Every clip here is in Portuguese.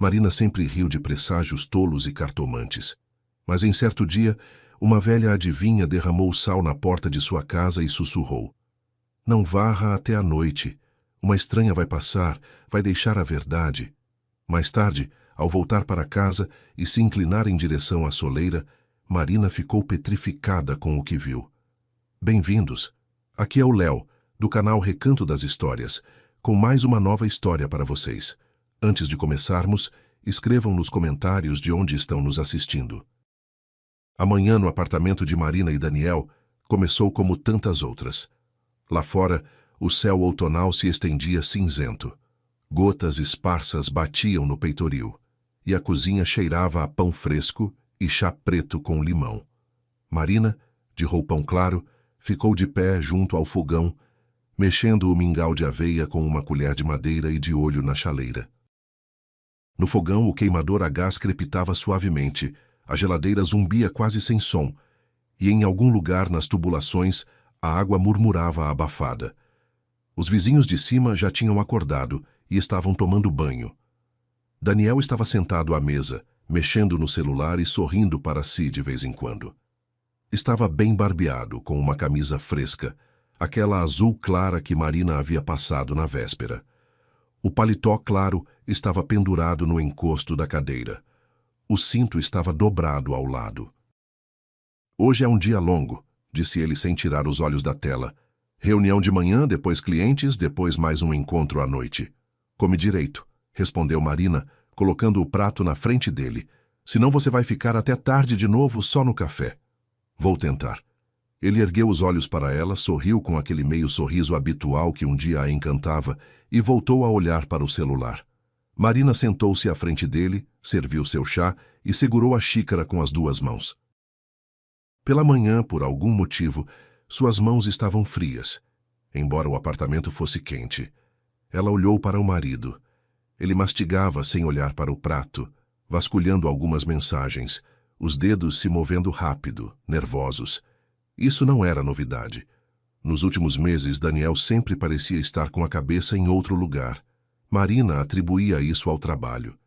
Marina sempre riu de presságios tolos e cartomantes. Mas em certo dia, uma velha adivinha derramou sal na porta de sua casa e sussurrou: "Não varra até a noite. Uma estranha vai passar, vai deixar a verdade." Mais tarde, ao voltar para casa e se inclinar em direção à soleira, Marina ficou petrificada com o que viu. Bem-vindos. Aqui é o Léo, do canal Recanto das Histórias, com mais uma nova história para vocês. Antes de começarmos, escrevam nos comentários de onde estão nos assistindo. Amanhã, no apartamento de Marina e Daniel, começou como tantas outras. Lá fora, o céu outonal se estendia cinzento. Gotas esparsas batiam no peitoril, e a cozinha cheirava a pão fresco e chá preto com limão. Marina, de roupão claro, ficou de pé junto ao fogão, mexendo o mingau de aveia com uma colher de madeira e de olho na chaleira. No fogão, o queimador a gás crepitava suavemente, a geladeira zumbia quase sem som, e em algum lugar nas tubulações a água murmurava abafada. Os vizinhos de cima já tinham acordado e estavam tomando banho. Daniel estava sentado à mesa, mexendo no celular e sorrindo para si de vez em quando. Estava bem barbeado, com uma camisa fresca, aquela azul clara que Marina havia passado na véspera. O paletó claro estava pendurado no encosto da cadeira. O cinto estava dobrado ao lado. "Hoje é um dia longo", disse ele sem tirar os olhos da tela. "Reunião de manhã, depois clientes, depois mais um encontro à noite." "Come direito", respondeu Marina, colocando o prato na frente dele. "Senão você vai ficar até tarde de novo só no café." "Vou tentar." Ele ergueu os olhos para ela, sorriu com aquele meio sorriso habitual que um dia a encantava e voltou a olhar para o celular. Marina sentou-se à frente dele, serviu seu chá e segurou a xícara com as duas mãos. Pela manhã, por algum motivo, suas mãos estavam frias, embora o apartamento fosse quente. Ela olhou para o marido. Ele mastigava sem olhar para o prato, vasculhando algumas mensagens, os dedos se movendo rápido, nervosos. Isso não era novidade. Nos últimos meses, Daniel sempre parecia estar com a cabeça em outro lugar. Marina atribuía isso ao trabalho.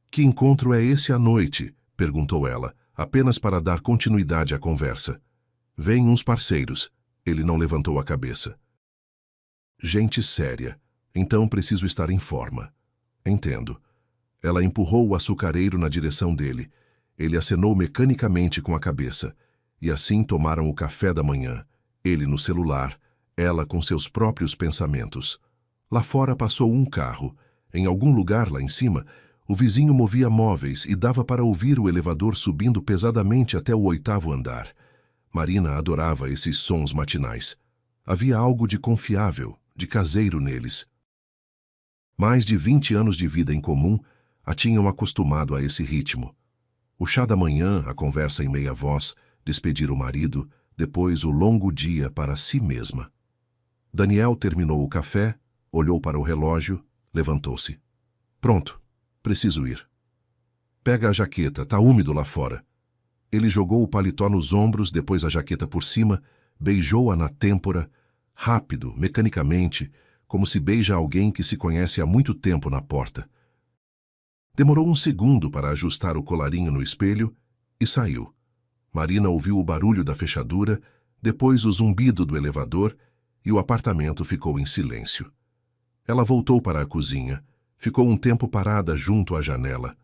"Que encontro é esse à noite?" perguntou ela, apenas para dar continuidade à conversa. "Vêm uns parceiros." Ele não levantou a cabeça. "Gente séria. Então preciso estar em forma." "Entendo." Ela empurrou o açucareiro na direção dele. Ele acenou mecanicamente com a cabeça. E assim tomaram o café da manhã, ele no celular, ela com seus próprios pensamentos. Lá fora passou um carro. Em algum lugar lá em cima, o vizinho movia móveis e dava para ouvir o elevador subindo pesadamente até o 8º andar. Marina adorava esses sons matinais. Havia algo de confiável, de caseiro neles. Mais de 20 anos de vida em comum a tinham acostumado a esse ritmo. O chá da manhã, a conversa em meia voz, despedir o marido, depois o longo dia para si mesma. Daniel terminou o café, olhou para o relógio, levantou-se. "Pronto, preciso ir." "Pega a jaqueta, tá úmido lá fora." Ele jogou o paletó nos ombros, depois a jaqueta por cima, beijou-a na têmpora, rápido, mecanicamente, como se beija alguém que se conhece há muito tempo na porta. Demorou um segundo para ajustar o colarinho no espelho e saiu. Marina ouviu o barulho da fechadura, depois o zumbido do elevador e o apartamento ficou em silêncio. Ela voltou para a cozinha, ficou um tempo parada junto à janela.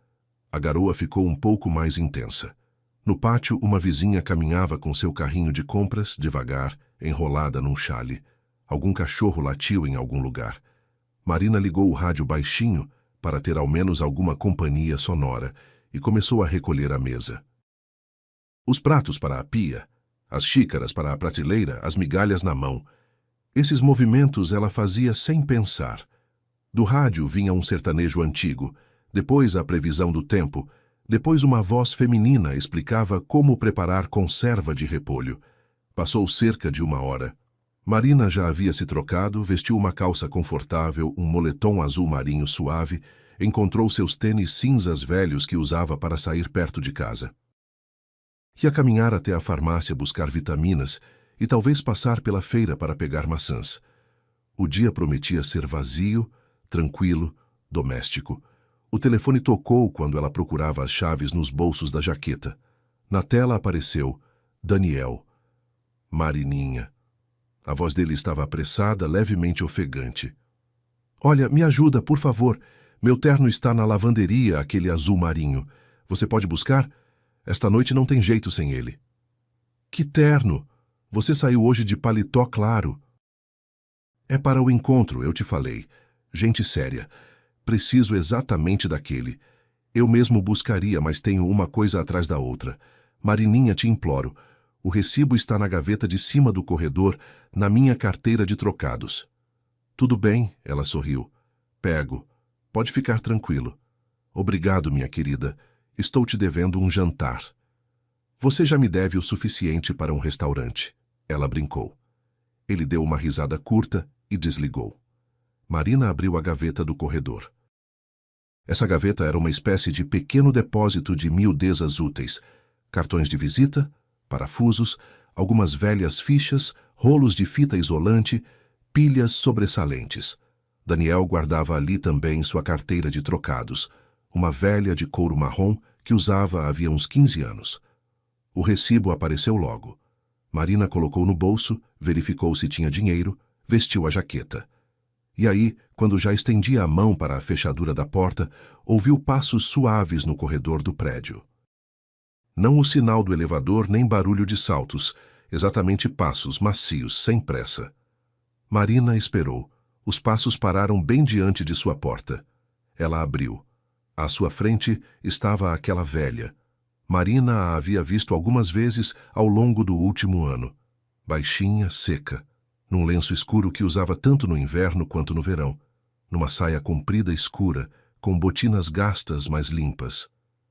A garoa ficou um pouco mais intensa. No pátio, uma vizinha caminhava com seu carrinho de compras, devagar, enrolada num chale. Algum cachorro latiu em algum lugar. Marina ligou o rádio baixinho para ter ao menos alguma companhia sonora e começou a recolher a mesa. Os pratos para a pia, as xícaras para a prateleira, as migalhas na mão. Esses movimentos ela fazia sem pensar. Do rádio vinha um sertanejo antigo, depois a previsão do tempo, depois uma voz feminina explicava como preparar conserva de repolho. Passou cerca de 1 hora. Marina já havia se trocado, vestiu uma calça confortável, um moletom azul marinho suave, encontrou seus tênis cinzas velhos que usava para sair perto de casa. Ia caminhar até a farmácia buscar vitaminas e talvez passar pela feira para pegar maçãs. O dia prometia ser vazio, tranquilo, doméstico. O telefone tocou quando ela procurava as chaves nos bolsos da jaqueta. Na tela apareceu Daniel. Marininha. A voz dele estava apressada, levemente ofegante. Olha, me ajuda, por favor. Meu terno está na lavanderia, aquele azul marinho. Você pode buscar? Esta noite não tem jeito sem ele. Que terno? Você saiu hoje de paletó claro. É para o encontro, eu te falei. Gente séria. Preciso exatamente daquele. Eu mesmo buscaria, mas tenho uma coisa atrás da outra. Marininha, te imploro. O recibo está na gaveta de cima do corredor, na minha carteira de trocados. Tudo bem, ela sorriu. Pego. Pode ficar tranquilo. Obrigado, minha querida. Estou te devendo um jantar. Você já me deve o suficiente para um restaurante. Ela brincou. Ele deu uma risada curta e desligou. Marina abriu a gaveta do corredor. Essa gaveta era uma espécie de pequeno depósito de miudezas úteis. Cartões de visita, parafusos, algumas velhas fichas, rolos de fita isolante, pilhas sobressalentes. Daniel guardava ali também sua carteira de trocados, uma velha de couro marrom que usava havia uns 15 anos. O recibo apareceu logo. Marina colocou no bolso, verificou se tinha dinheiro, vestiu a jaqueta. E aí, quando já estendia a mão para a fechadura da porta, ouviu passos suaves no corredor do prédio. Não o sinal do elevador nem barulho de saltos, exatamente passos macios, sem pressa. Marina esperou. Os passos pararam bem diante de sua porta. Ela abriu. À sua frente estava aquela velha. Marina a havia visto algumas vezes ao longo do último ano. Baixinha, seca, num lenço escuro que usava tanto no inverno quanto no verão, numa saia comprida escura, com botinas gastas mas limpas.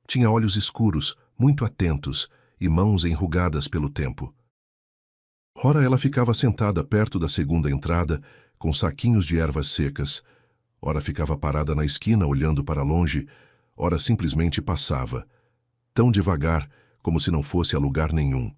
Tinha olhos escuros, muito atentos, e mãos enrugadas pelo tempo. Ora ela ficava sentada perto da segunda entrada, com saquinhos de ervas secas. Ora ficava parada na esquina, olhando para longe. Ora simplesmente passava. Tão devagar, como se não fosse a lugar nenhum.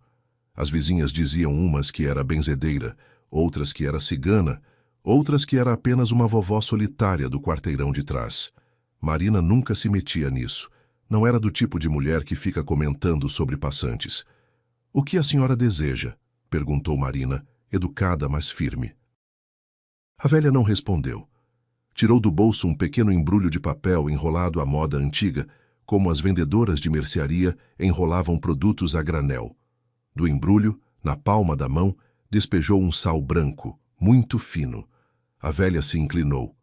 As vizinhas diziam umas que era benzedeira, outras que era cigana, outras que era apenas uma vovó solitária do quarteirão de trás. Marina nunca se metia nisso. Não era do tipo de mulher que fica comentando sobre passantes. "O que a senhora deseja?" perguntou Marina, educada, mas firme. A velha não respondeu. Tirou do bolso um pequeno embrulho de papel enrolado à moda antiga, como as vendedoras de mercearia enrolavam produtos a granel. Do embrulho, na palma da mão, despejou um sal branco, muito fino. A velha se inclinou,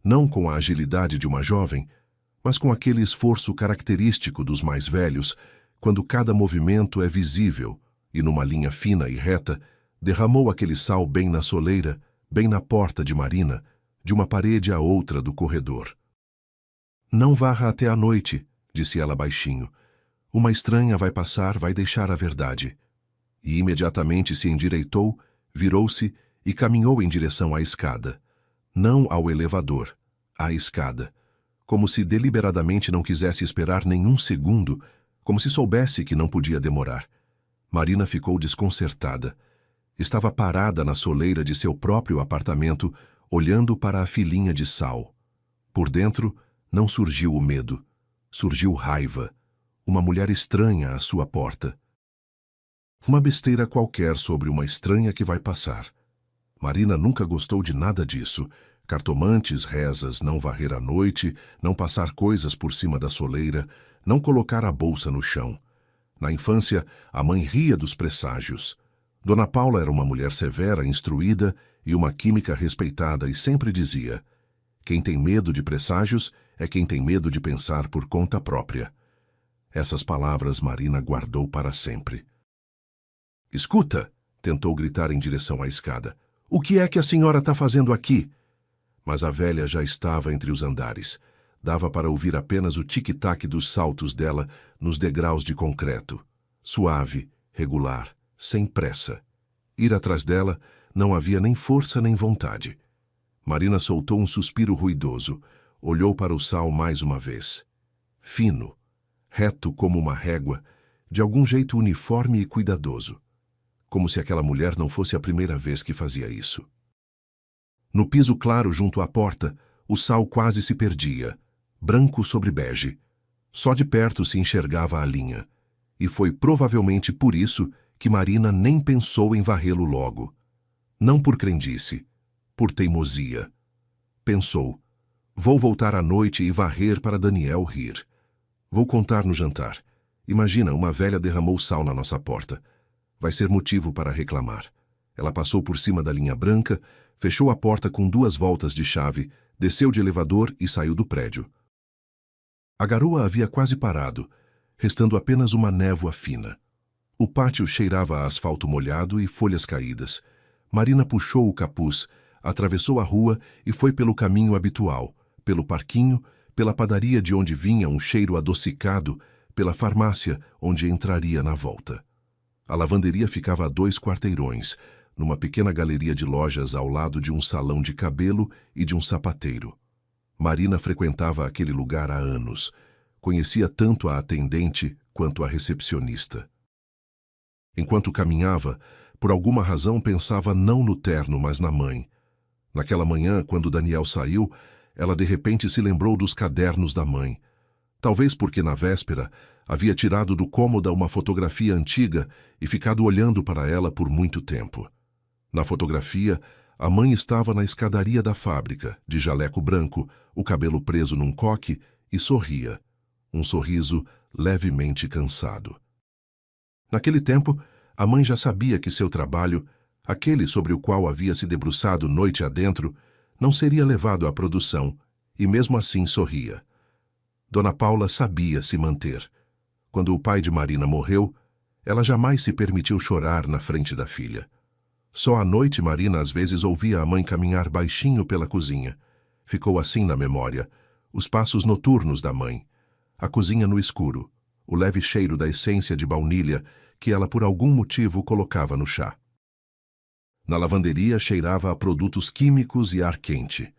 não com a agilidade de uma jovem, mas com aquele esforço característico dos mais velhos, quando cada movimento é visível, e numa linha fina e reta, derramou aquele sal bem na soleira, bem na porta de Marina, de uma parede à outra do corredor. "Não varra até a noite", disse ela baixinho. "Uma estranha vai passar, vai deixar a verdade." E imediatamente se endireitou, virou-se e caminhou em direção à escada. Não ao elevador, à escada. Como se deliberadamente não quisesse esperar nenhum segundo, como se soubesse que não podia demorar. Marina ficou desconcertada. Estava parada na soleira de seu próprio apartamento, olhando para a filinha de sal. Por dentro, não surgiu o medo. Surgiu raiva. Uma mulher estranha à sua porta. Uma besteira qualquer sobre uma estranha que vai passar. Marina nunca gostou de nada disso. Cartomantes, rezas, não varrer à noite, não passar coisas por cima da soleira, não colocar a bolsa no chão. Na infância, a mãe ria dos presságios. Dona Paula era uma mulher severa, instruída e uma química respeitada e sempre dizia: "Quem tem medo de presságios é quem tem medo de pensar por conta própria." Essas palavras Marina guardou para sempre. "Escuta!" tentou gritar em direção à escada. "O que é que a senhora está fazendo aqui?" Mas a velha já estava entre os andares. Dava para ouvir apenas o tic-tac dos saltos dela nos degraus de concreto. Suave, regular, sem pressa. Ir atrás dela não havia nem força nem vontade. Marina soltou um suspiro ruidoso. Olhou para o sal mais uma vez. Fino, reto como uma régua, de algum jeito uniforme e cuidadoso. Como se aquela mulher não fosse a primeira vez que fazia isso. No piso claro junto à porta, o sal quase se perdia. branco sobre bege. Só de perto se enxergava a linha. E foi provavelmente por isso que Marina nem pensou em varrê-lo logo. Não por crendice, por teimosia. Pensou, vou voltar à noite e varrer para Daniel rir. Vou contar no jantar. Imagina, uma velha derramou sal na nossa porta. Vai ser motivo para reclamar. Ela passou por cima da linha branca, fechou a porta com 2 voltas de chave, desceu de elevador e saiu do prédio. A garoa havia quase parado, restando apenas uma névoa fina. O pátio cheirava a asfalto molhado e folhas caídas. Marina puxou o capuz, atravessou a rua e foi pelo caminho habitual, pelo parquinho, pela padaria de onde vinha um cheiro adocicado, pela farmácia onde entraria na volta. A lavanderia ficava a 2 quarteirões, numa pequena galeria de lojas ao lado de um salão de cabelo e de um sapateiro. Marina frequentava aquele lugar há anos. Conhecia tanto a atendente quanto a recepcionista. Enquanto caminhava, por alguma razão pensava não no terno, mas na mãe. Naquela manhã, quando Daniel saiu, ela de repente se lembrou dos cadernos da mãe. Talvez porque na véspera havia tirado do cômodo uma fotografia antiga e ficado olhando para ela por muito tempo. Na fotografia, a mãe estava na escadaria da fábrica, de jaleco branco, o cabelo preso num coque, e sorria. Um sorriso levemente cansado. Naquele tempo, a mãe já sabia que seu trabalho, aquele sobre o qual havia se debruçado noite adentro, não seria levado à produção, e mesmo assim sorria. Dona Paula sabia se manter. Quando o pai de Marina morreu, ela jamais se permitiu chorar na frente da filha. Só à noite Marina às vezes ouvia a mãe caminhar baixinho pela cozinha. Ficou assim na memória, os passos noturnos da mãe, a cozinha no escuro, o leve cheiro da essência de baunilha que ela por algum motivo colocava no chá. Na lavanderia cheirava a produtos químicos e ar quente.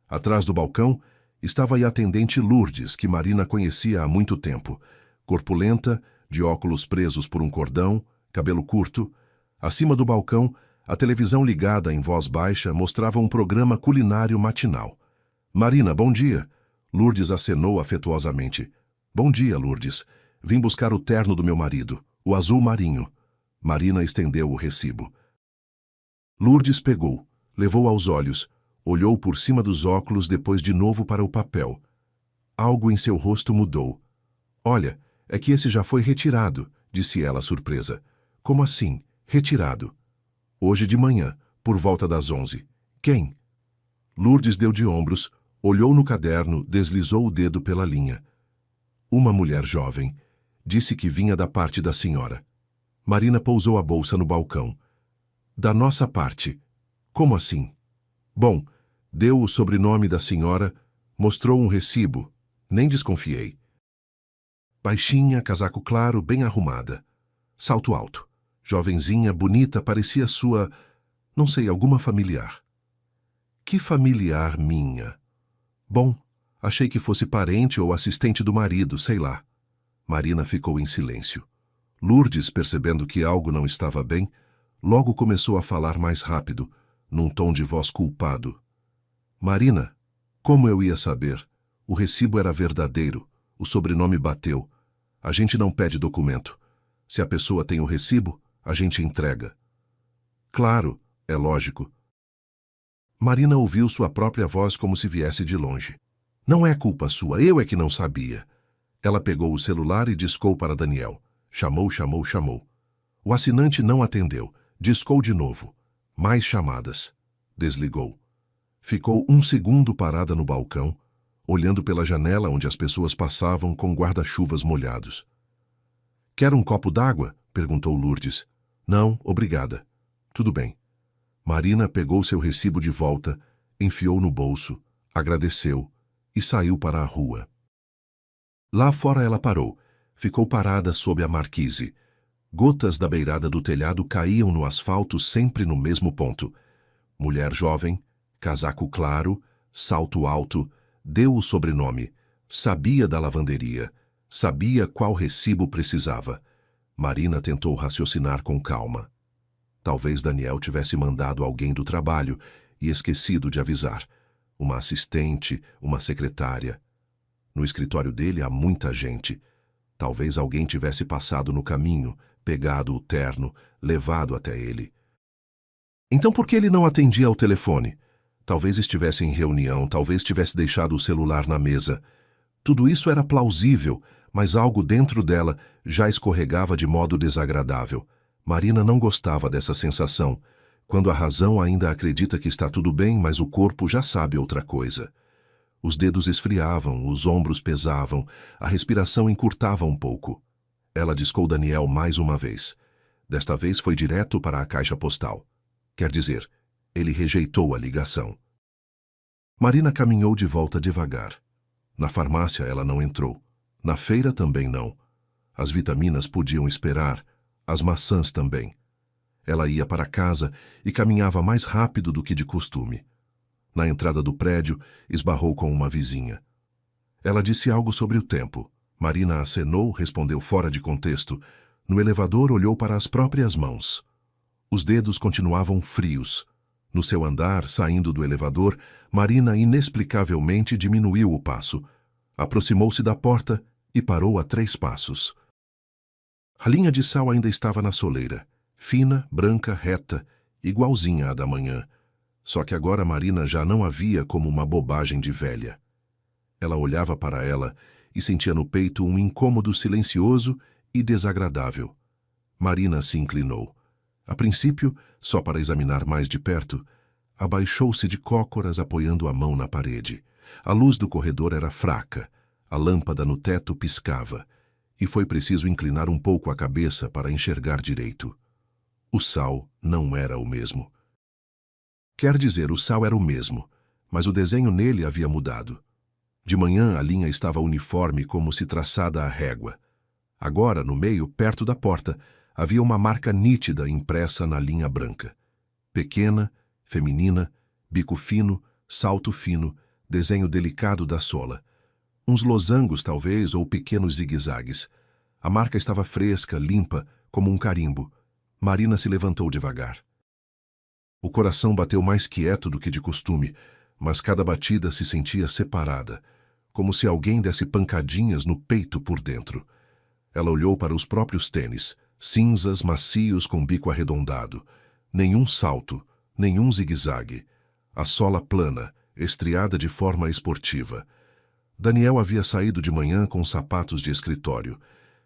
Atrás do balcão estava a atendente Lourdes, que Marina conhecia há muito tempo, corpulenta, de óculos presos por um cordão, cabelo curto. Acima do balcão, a televisão ligada em voz baixa mostrava um programa culinário matinal. Marina, bom dia. Lourdes acenou afetuosamente. Bom dia, Lourdes. Vim buscar o terno do meu marido, o azul marinho. Marina estendeu o recibo. Lourdes pegou, levou aos olhos, olhou por cima dos óculos, depois de novo para o papel. Algo em seu rosto mudou. Olha, é que esse já foi retirado, disse ela surpresa. Como assim, retirado? Hoje de manhã, por volta das 11. Quem? Lourdes deu de ombros, olhou no caderno, deslizou o dedo pela linha. Uma mulher jovem. Disse que vinha da parte da senhora. Marina pousou a bolsa no balcão. Da nossa parte. Como assim? Bom, deu o sobrenome da senhora, mostrou um recibo. Nem desconfiei. Baixinha, casaco claro, bem arrumada. Salto alto. Jovenzinha, bonita, parecia sua... não sei, alguma familiar. Que familiar minha? Bom, achei que fosse parente ou assistente do marido, sei lá. Marina ficou em silêncio. Lourdes, percebendo que algo não estava bem, logo começou a falar mais rápido, num tom de voz culpado. Marina, como eu ia saber? O recibo era verdadeiro, o sobrenome bateu. A gente não pede documento. Se a pessoa tem o recibo, a gente entrega. Claro, é lógico. Marina ouviu sua própria voz como se viesse de longe. Não é culpa sua, eu é que não sabia. Ela pegou o celular e discou para Daniel. Chamou. O assinante não atendeu. Discou de novo. Mais chamadas. Desligou. Ficou 1 segundo parada no balcão, olhando pela janela onde as pessoas passavam com guarda-chuvas molhados. Quer um copo d'água? Perguntou Lourdes. Não, obrigada. Tudo bem. Marina pegou seu recibo de volta, enfiou no bolso, agradeceu e saiu para a rua. Lá fora ela parou. Ficou parada sob a marquise. Gotas da beirada do telhado caíam no asfalto sempre no mesmo ponto. Mulher jovem, casaco claro, salto alto, deu o sobrenome, sabia da lavanderia, sabia qual recibo precisava. Marina tentou raciocinar com calma. Talvez Daniel tivesse mandado alguém do trabalho e esquecido de avisar. Uma assistente, uma secretária. No escritório dele há muita gente. Talvez alguém tivesse passado no caminho, pegado o terno, levado até ele. Então por que ele não atendia ao telefone? Talvez estivesse em reunião, talvez tivesse deixado o celular na mesa. Tudo isso era plausível, mas algo dentro dela já escorregava de modo desagradável. Marina não gostava dessa sensação, quando a razão ainda acredita que está tudo bem, mas o corpo já sabe outra coisa. Os dedos esfriavam, os ombros pesavam, a respiração encurtava um pouco. Ela discou Daniel mais uma vez. Desta vez foi direto para a caixa postal. Quer dizer, ele rejeitou a ligação. Marina caminhou de volta devagar. Na farmácia ela não entrou. Na feira também não. As vitaminas podiam esperar, as maçãs também. Ela ia para casa e caminhava mais rápido do que de costume. Na entrada do prédio, esbarrou com uma vizinha. Ela disse algo sobre o tempo. Marina acenou, respondeu fora de contexto. No elevador, olhou para as próprias mãos. Os dedos continuavam frios. No seu andar, saindo do elevador, Marina inexplicavelmente diminuiu o passo. Aproximou-se da porta e parou a 3 passos. A linha de sal ainda estava na soleira, fina, branca, reta, igualzinha à da manhã. Só que agora Marina já não a via como uma bobagem de velha. Ela olhava para ela e sentia no peito um incômodo silencioso e desagradável. Marina se inclinou. A princípio, só para examinar mais de perto, abaixou-se de cócoras apoiando a mão na parede. A luz do corredor era fraca, a lâmpada no teto piscava, e foi preciso inclinar um pouco a cabeça para enxergar direito. O sal não era o mesmo. Quer dizer, o sal era o mesmo, mas o desenho nele havia mudado. De manhã a linha estava uniforme como se traçada à régua. Agora, no meio, perto da porta, havia uma marca nítida impressa na linha branca. Pequena, feminina, bico fino, salto fino, desenho delicado da sola. Uns losangos, talvez, ou pequenos zigue-zagues. A marca estava fresca, limpa, como um carimbo. Marina se levantou devagar. O coração bateu mais quieto do que de costume, mas cada batida se sentia separada, como se alguém desse pancadinhas no peito por dentro. Ela olhou para os próprios tênis, cinzas, macios com bico arredondado. Nenhum salto, nenhum zigue-zague. A sola plana, estriada de forma esportiva. Daniel havia saído de manhã com sapatos de escritório.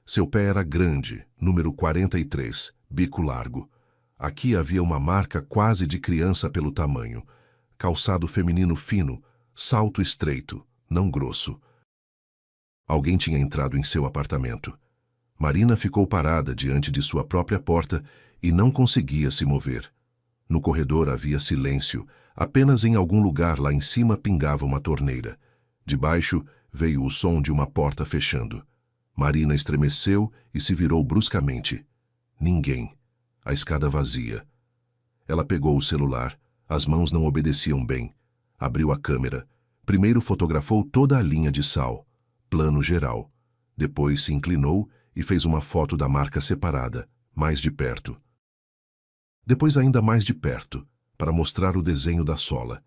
Seu pé era grande, número 43, bico largo. Aqui havia uma marca quase de criança pelo tamanho. Calçado feminino fino, salto estreito, não grosso. Alguém tinha entrado em seu apartamento. Marina ficou parada diante de sua própria porta e não conseguia se mover. No corredor havia silêncio, apenas em algum lugar lá em cima pingava uma torneira. De baixo veio o som de uma porta fechando. Marina estremeceu e se virou bruscamente. Ninguém. A escada vazia. Ela pegou o celular. As mãos não obedeciam bem. Abriu a câmera. Primeiro fotografou toda a linha de sal. Plano geral. Depois se inclinou e fez uma foto da marca separada, mais de perto. Depois ainda mais de perto, para mostrar o desenho da sola.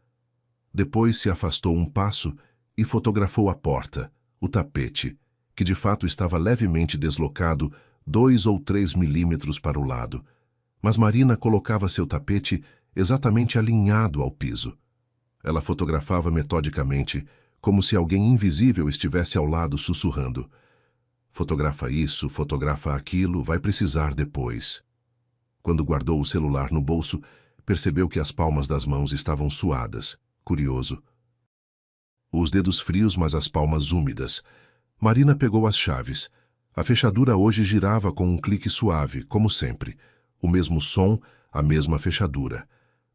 Depois se afastou um passo e fotografou a porta, o tapete, que de fato estava levemente deslocado 2 ou 3 milímetros para o lado. Mas Marina colocava seu tapete exatamente alinhado ao piso. Ela fotografava metodicamente, como se alguém invisível estivesse ao lado sussurrando. Fotografa isso, fotografa aquilo, vai precisar depois. Quando guardou o celular no bolso, percebeu que as palmas das mãos estavam suadas. Curioso. Os dedos frios, mas as palmas úmidas. Marina pegou as chaves. A fechadura hoje girava com um clique suave, como sempre. O mesmo som, a mesma fechadura.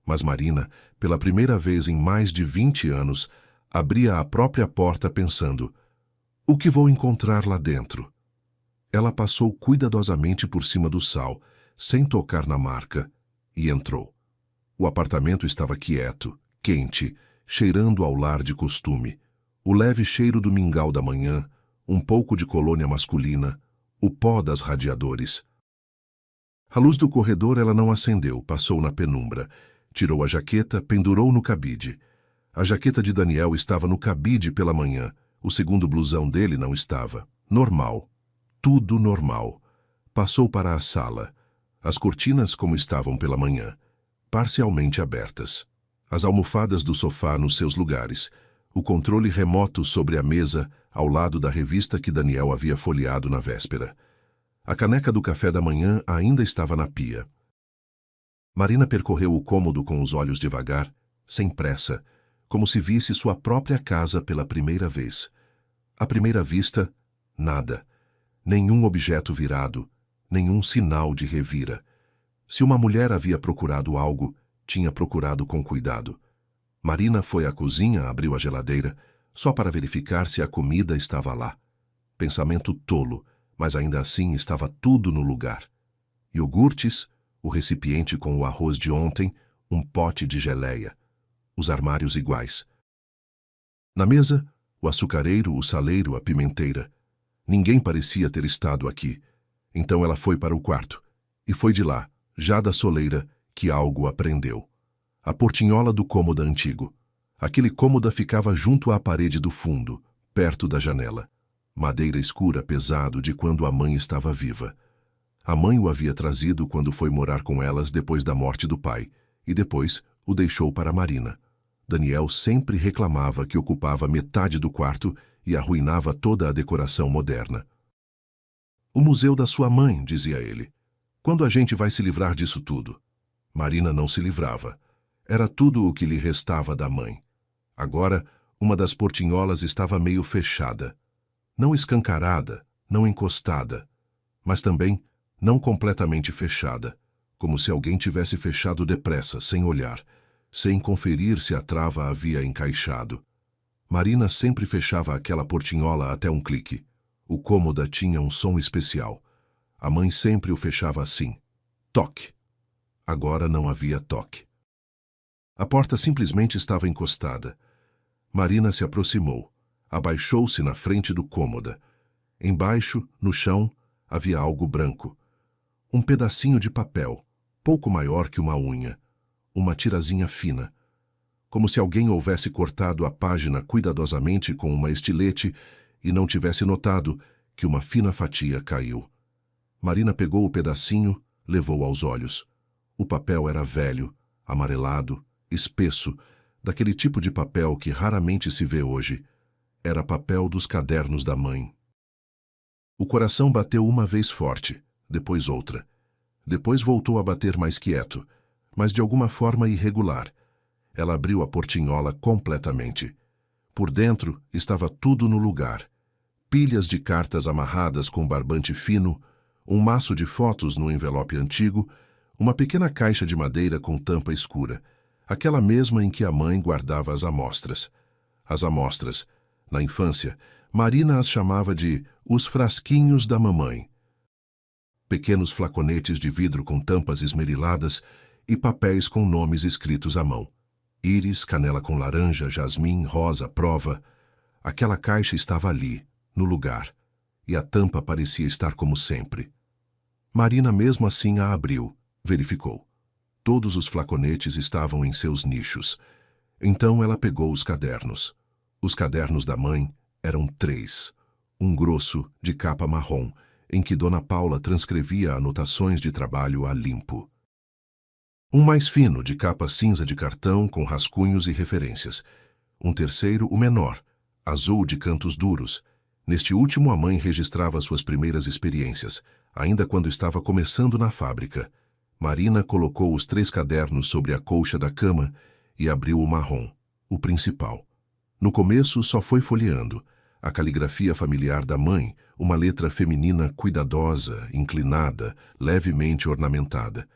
Mas Marina, pela primeira vez em mais de 20 anos, abria a própria porta pensando: o que vou encontrar lá dentro? Ela passou cuidadosamente por cima do sal, sem tocar na marca, e entrou. O apartamento estava quieto, quente, cheirando ao lar de costume. O leve cheiro do mingau da manhã, um pouco de colônia masculina, o pó das radiadores. A luz do corredor ela não acendeu, passou na penumbra. Tirou a jaqueta, pendurou no cabide. A jaqueta de Daniel estava no cabide pela manhã, O segundo blusão dele não estava. Normal. Tudo normal. Passou para a sala. As cortinas como estavam pela manhã, parcialmente abertas. As almofadas do sofá nos seus lugares. O controle remoto sobre a mesa, ao lado da revista que Daniel havia folheado na véspera. A caneca do café da manhã ainda estava na pia. Marina percorreu o cômodo com os olhos devagar, sem pressa, como se visse sua própria casa pela primeira vez. À primeira vista, nada. Nenhum objeto virado, nenhum sinal de revira. Se uma mulher havia procurado algo, tinha procurado com cuidado. Marina foi à cozinha, abriu a geladeira, só para verificar se a comida estava lá. Pensamento tolo, mas ainda assim estava tudo no lugar. Iogurtes, o recipiente com o arroz de ontem, um pote de geleia. Os armários iguais. Na mesa, o açucareiro, o saleiro, a pimenteira. Ninguém parecia ter estado aqui. Então ela foi para o quarto. E foi de lá, já da soleira, que algo a prendeu. A portinhola do cômodo antigo. Aquele cômodo ficava junto à parede do fundo, perto da janela. Madeira escura pesado de quando a mãe estava viva. A mãe o havia trazido quando foi morar com elas depois da morte do pai, e depois o deixou para Marina. Daniel sempre reclamava que ocupava metade do quarto e arruinava toda a decoração moderna. O museu da sua mãe, dizia ele. Quando a gente vai se livrar disso tudo? Marina não se livrava. Era tudo o que lhe restava da mãe. Agora, uma das portinholas estava meio fechada. Não escancarada, não encostada, mas também não completamente fechada, como se alguém tivesse fechado depressa, sem olhar, sem conferir se a trava havia encaixado. Marina sempre fechava aquela portinhola até um clique. O cômodo tinha um som especial. A mãe sempre o fechava assim. Toque. Agora não havia toque. A porta simplesmente estava encostada. Marina se aproximou. Abaixou-se na frente do cômodo. Embaixo, no chão, havia algo branco. Um pedacinho de papel, pouco maior que uma unha. Uma tirazinha fina. Como se alguém houvesse cortado a página cuidadosamente com uma estilete e não tivesse notado que uma fina fatia caiu. Marina pegou o pedacinho, levou aos olhos. O papel era velho, amarelado, espesso, daquele tipo de papel que raramente se vê hoje. Era papel dos cadernos da mãe. O coração bateu uma vez forte, depois outra. Depois voltou a bater mais quieto, mas de alguma forma irregular. Ela abriu a portinhola completamente. Por dentro estava tudo no lugar. Pilhas de cartas amarradas com barbante fino, um maço de fotos no envelope antigo, uma pequena caixa de madeira com tampa escura, aquela mesma em que a mãe guardava as amostras. As amostras. Na infância, Marina as chamava de os frasquinhos da mamãe. Pequenos flaconetes de vidro com tampas esmeriladas e papéis com nomes escritos à mão. Íris, canela com laranja, jasmim, rosa, prova. Aquela caixa estava ali, no lugar, e a tampa parecia estar como sempre. Marina mesmo assim a abriu, verificou. Todos os flaconetes estavam em seus nichos. Então ela pegou os cadernos. Os cadernos da mãe eram 3. Um grosso, de capa marrom, em que Dona Paula transcrevia anotações de trabalho a limpo. Um mais fino, de capa cinza de cartão, com rascunhos e referências. Um terceiro, o menor, azul de cantos duros. Neste último, a mãe registrava suas primeiras experiências, ainda quando estava começando na fábrica. Marina colocou os 3 cadernos sobre a colcha da cama e abriu o marrom, o principal. No começo, só foi folheando. A caligrafia familiar da mãe, uma letra feminina cuidadosa, inclinada, levemente ornamentada.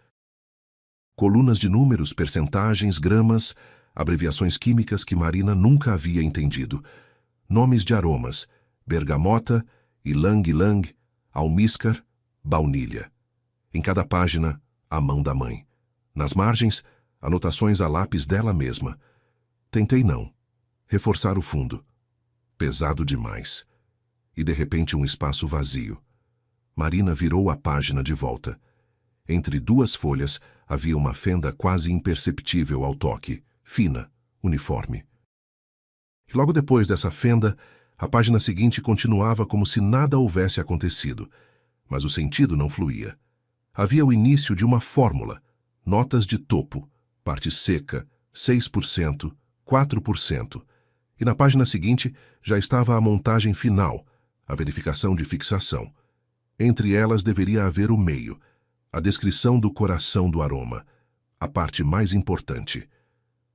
Colunas de números, percentagens, gramas, abreviações químicas que Marina nunca havia entendido. Nomes de aromas, bergamota, ilang-ilang, almíscar, baunilha. Em cada página, a mão da mãe. Nas margens, anotações a lápis dela mesma. Tentei não. Reforçar o fundo. Pesado demais. E de repente um espaço vazio. Marina virou a página de volta. Entre 2 folhas havia uma fenda quase imperceptível ao toque, fina, uniforme. E logo depois dessa fenda, A página seguinte continuava como se nada houvesse acontecido, mas o sentido não fluía. Havia o início de uma fórmula, notas de topo, parte seca, 6%, 4%. E na página seguinte já estava a montagem final, a verificação de fixação. Entre elas deveria haver o meio, a descrição do coração do aroma, a parte mais importante.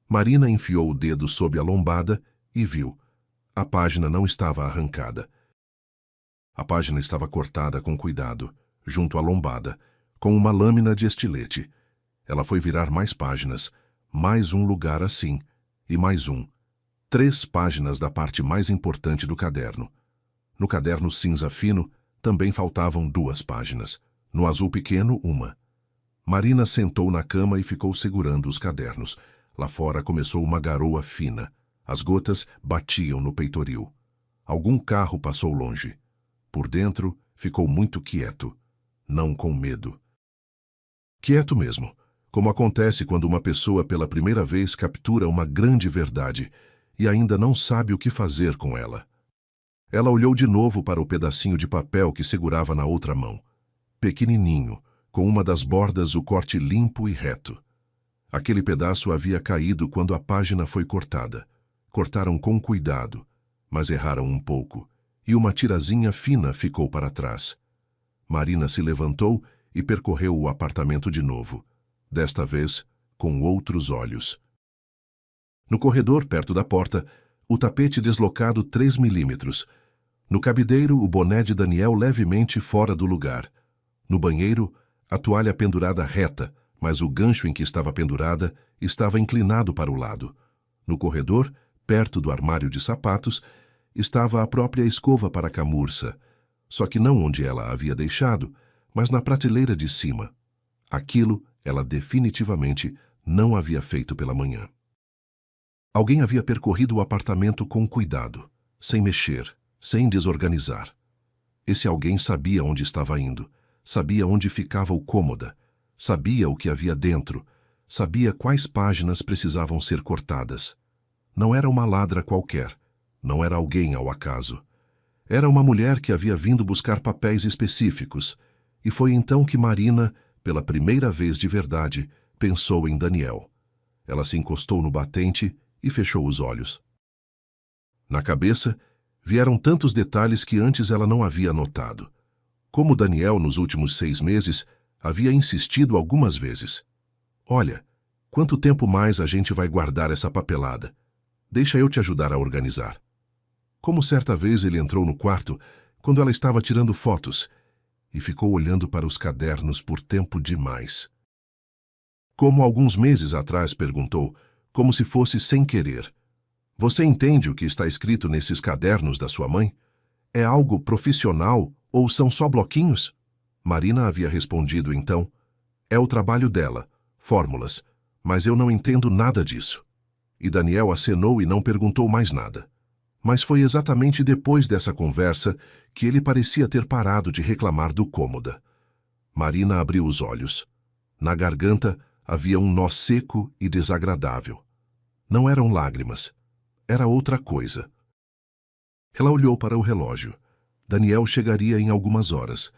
Marina enfiou o dedo sob a lombada e viu. A página não estava arrancada. A página estava cortada com cuidado, junto à lombada, com uma lâmina de estilete. Ela foi virar mais páginas, mais um lugar assim, e mais um. 3 páginas da parte mais importante do caderno. No caderno cinza fino, também faltavam 2 páginas. No azul pequeno, 1. Marina sentou na cama e ficou segurando os cadernos. Lá fora começou uma garoa fina. As gotas batiam no peitoril. Algum carro passou longe. Por dentro, ficou muito quieto, não com medo. Quieto mesmo, como acontece quando uma pessoa pela primeira vez captura uma grande verdade e ainda não sabe o que fazer com ela. Ela olhou de novo para o pedacinho de papel que segurava na outra mão. Pequenininho, com uma das bordas o corte limpo e reto. Aquele pedaço havia caído quando a página foi cortada. Cortaram com cuidado, mas erraram um pouco, e uma tirazinha fina ficou para trás. Marina se levantou e percorreu o apartamento de novo, desta vez com outros olhos. No corredor, perto da porta, o tapete deslocado 3 milímetros. No cabideiro, o boné de Daniel levemente fora do lugar. No banheiro, a toalha pendurada reta, mas o gancho em que estava pendurada estava inclinado para o lado. No corredor, perto do armário de sapatos, estava a própria escova para a camurça, só que não onde ela a havia deixado, mas na prateleira de cima. Aquilo ela definitivamente não havia feito pela manhã. Alguém havia percorrido o apartamento com cuidado, sem mexer, sem desorganizar. Esse alguém sabia onde estava indo, sabia onde ficava o cômoda, sabia o que havia dentro, sabia quais páginas precisavam ser cortadas. Não era uma ladra qualquer, não era alguém ao acaso. Era uma mulher que havia vindo buscar papéis específicos, e foi então que Marina, pela primeira vez de verdade, pensou em Daniel. Ela se encostou no batente e fechou os olhos. Na cabeça, vieram tantos detalhes que antes ela não havia notado. Como Daniel, nos últimos 6 meses, havia insistido algumas vezes. Olha, quanto tempo mais a gente vai guardar essa papelada? Deixa eu te ajudar a organizar. Como certa vez ele entrou no quarto, quando ela estava tirando fotos, e ficou olhando para os cadernos por tempo demais. Como alguns meses atrás perguntou, como se fosse sem querer. Você entende o que está escrito nesses cadernos da sua mãe? É algo profissional ou são só bloquinhos? Marina havia respondido então, é o trabalho dela, fórmulas, mas eu não entendo nada disso. E Daniel acenou e não perguntou mais nada. Mas foi exatamente depois dessa conversa que ele parecia ter parado de reclamar do cômoda. Marina abriu os olhos. Na garganta havia um nó seco e desagradável. Não eram lágrimas. Era outra coisa. Ela olhou para o relógio. Daniel chegaria em algumas horas.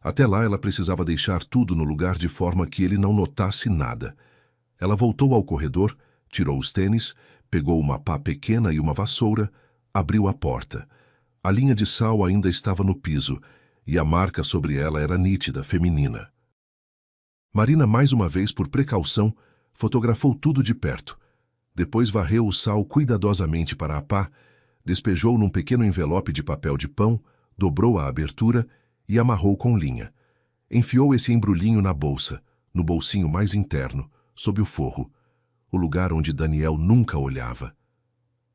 Até lá ela precisava deixar tudo no lugar de forma que ele não notasse nada. Ela voltou ao corredor, tirou os tênis, pegou uma pá pequena e uma vassoura, abriu a porta. A linha de sal ainda estava no piso, e a marca sobre ela era nítida, feminina. Marina, mais uma vez por precaução, fotografou tudo de perto. Depois varreu o sal cuidadosamente para a pá, despejou num pequeno envelope de papel de pão, dobrou a abertura e amarrou com linha. Enfiou esse embrulhinho na bolsa, no bolsinho mais interno, sob o forro, o lugar onde Daniel nunca olhava.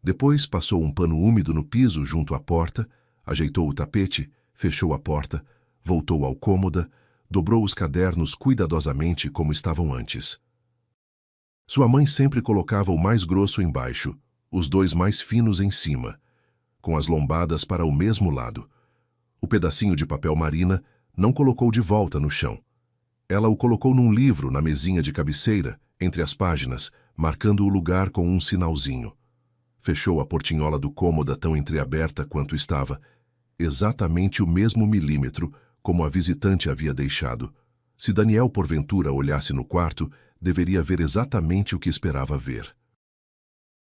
Depois passou um pano úmido no piso junto à porta, ajeitou o tapete, fechou a porta, voltou ao cômoda, dobrou os cadernos cuidadosamente como estavam antes. Sua mãe sempre colocava o mais grosso embaixo, os 2 mais finos em cima, com as lombadas para o mesmo lado. O pedacinho de papel Marina não colocou de volta no chão. Ela o colocou num livro na mesinha de cabeceira, entre as páginas, marcando o lugar com um sinalzinho. Fechou a portinhola do cômoda tão entreaberta quanto estava, exatamente o mesmo milímetro como a visitante havia deixado. Se Daniel porventura olhasse no quarto, deveria ver exatamente o que esperava ver.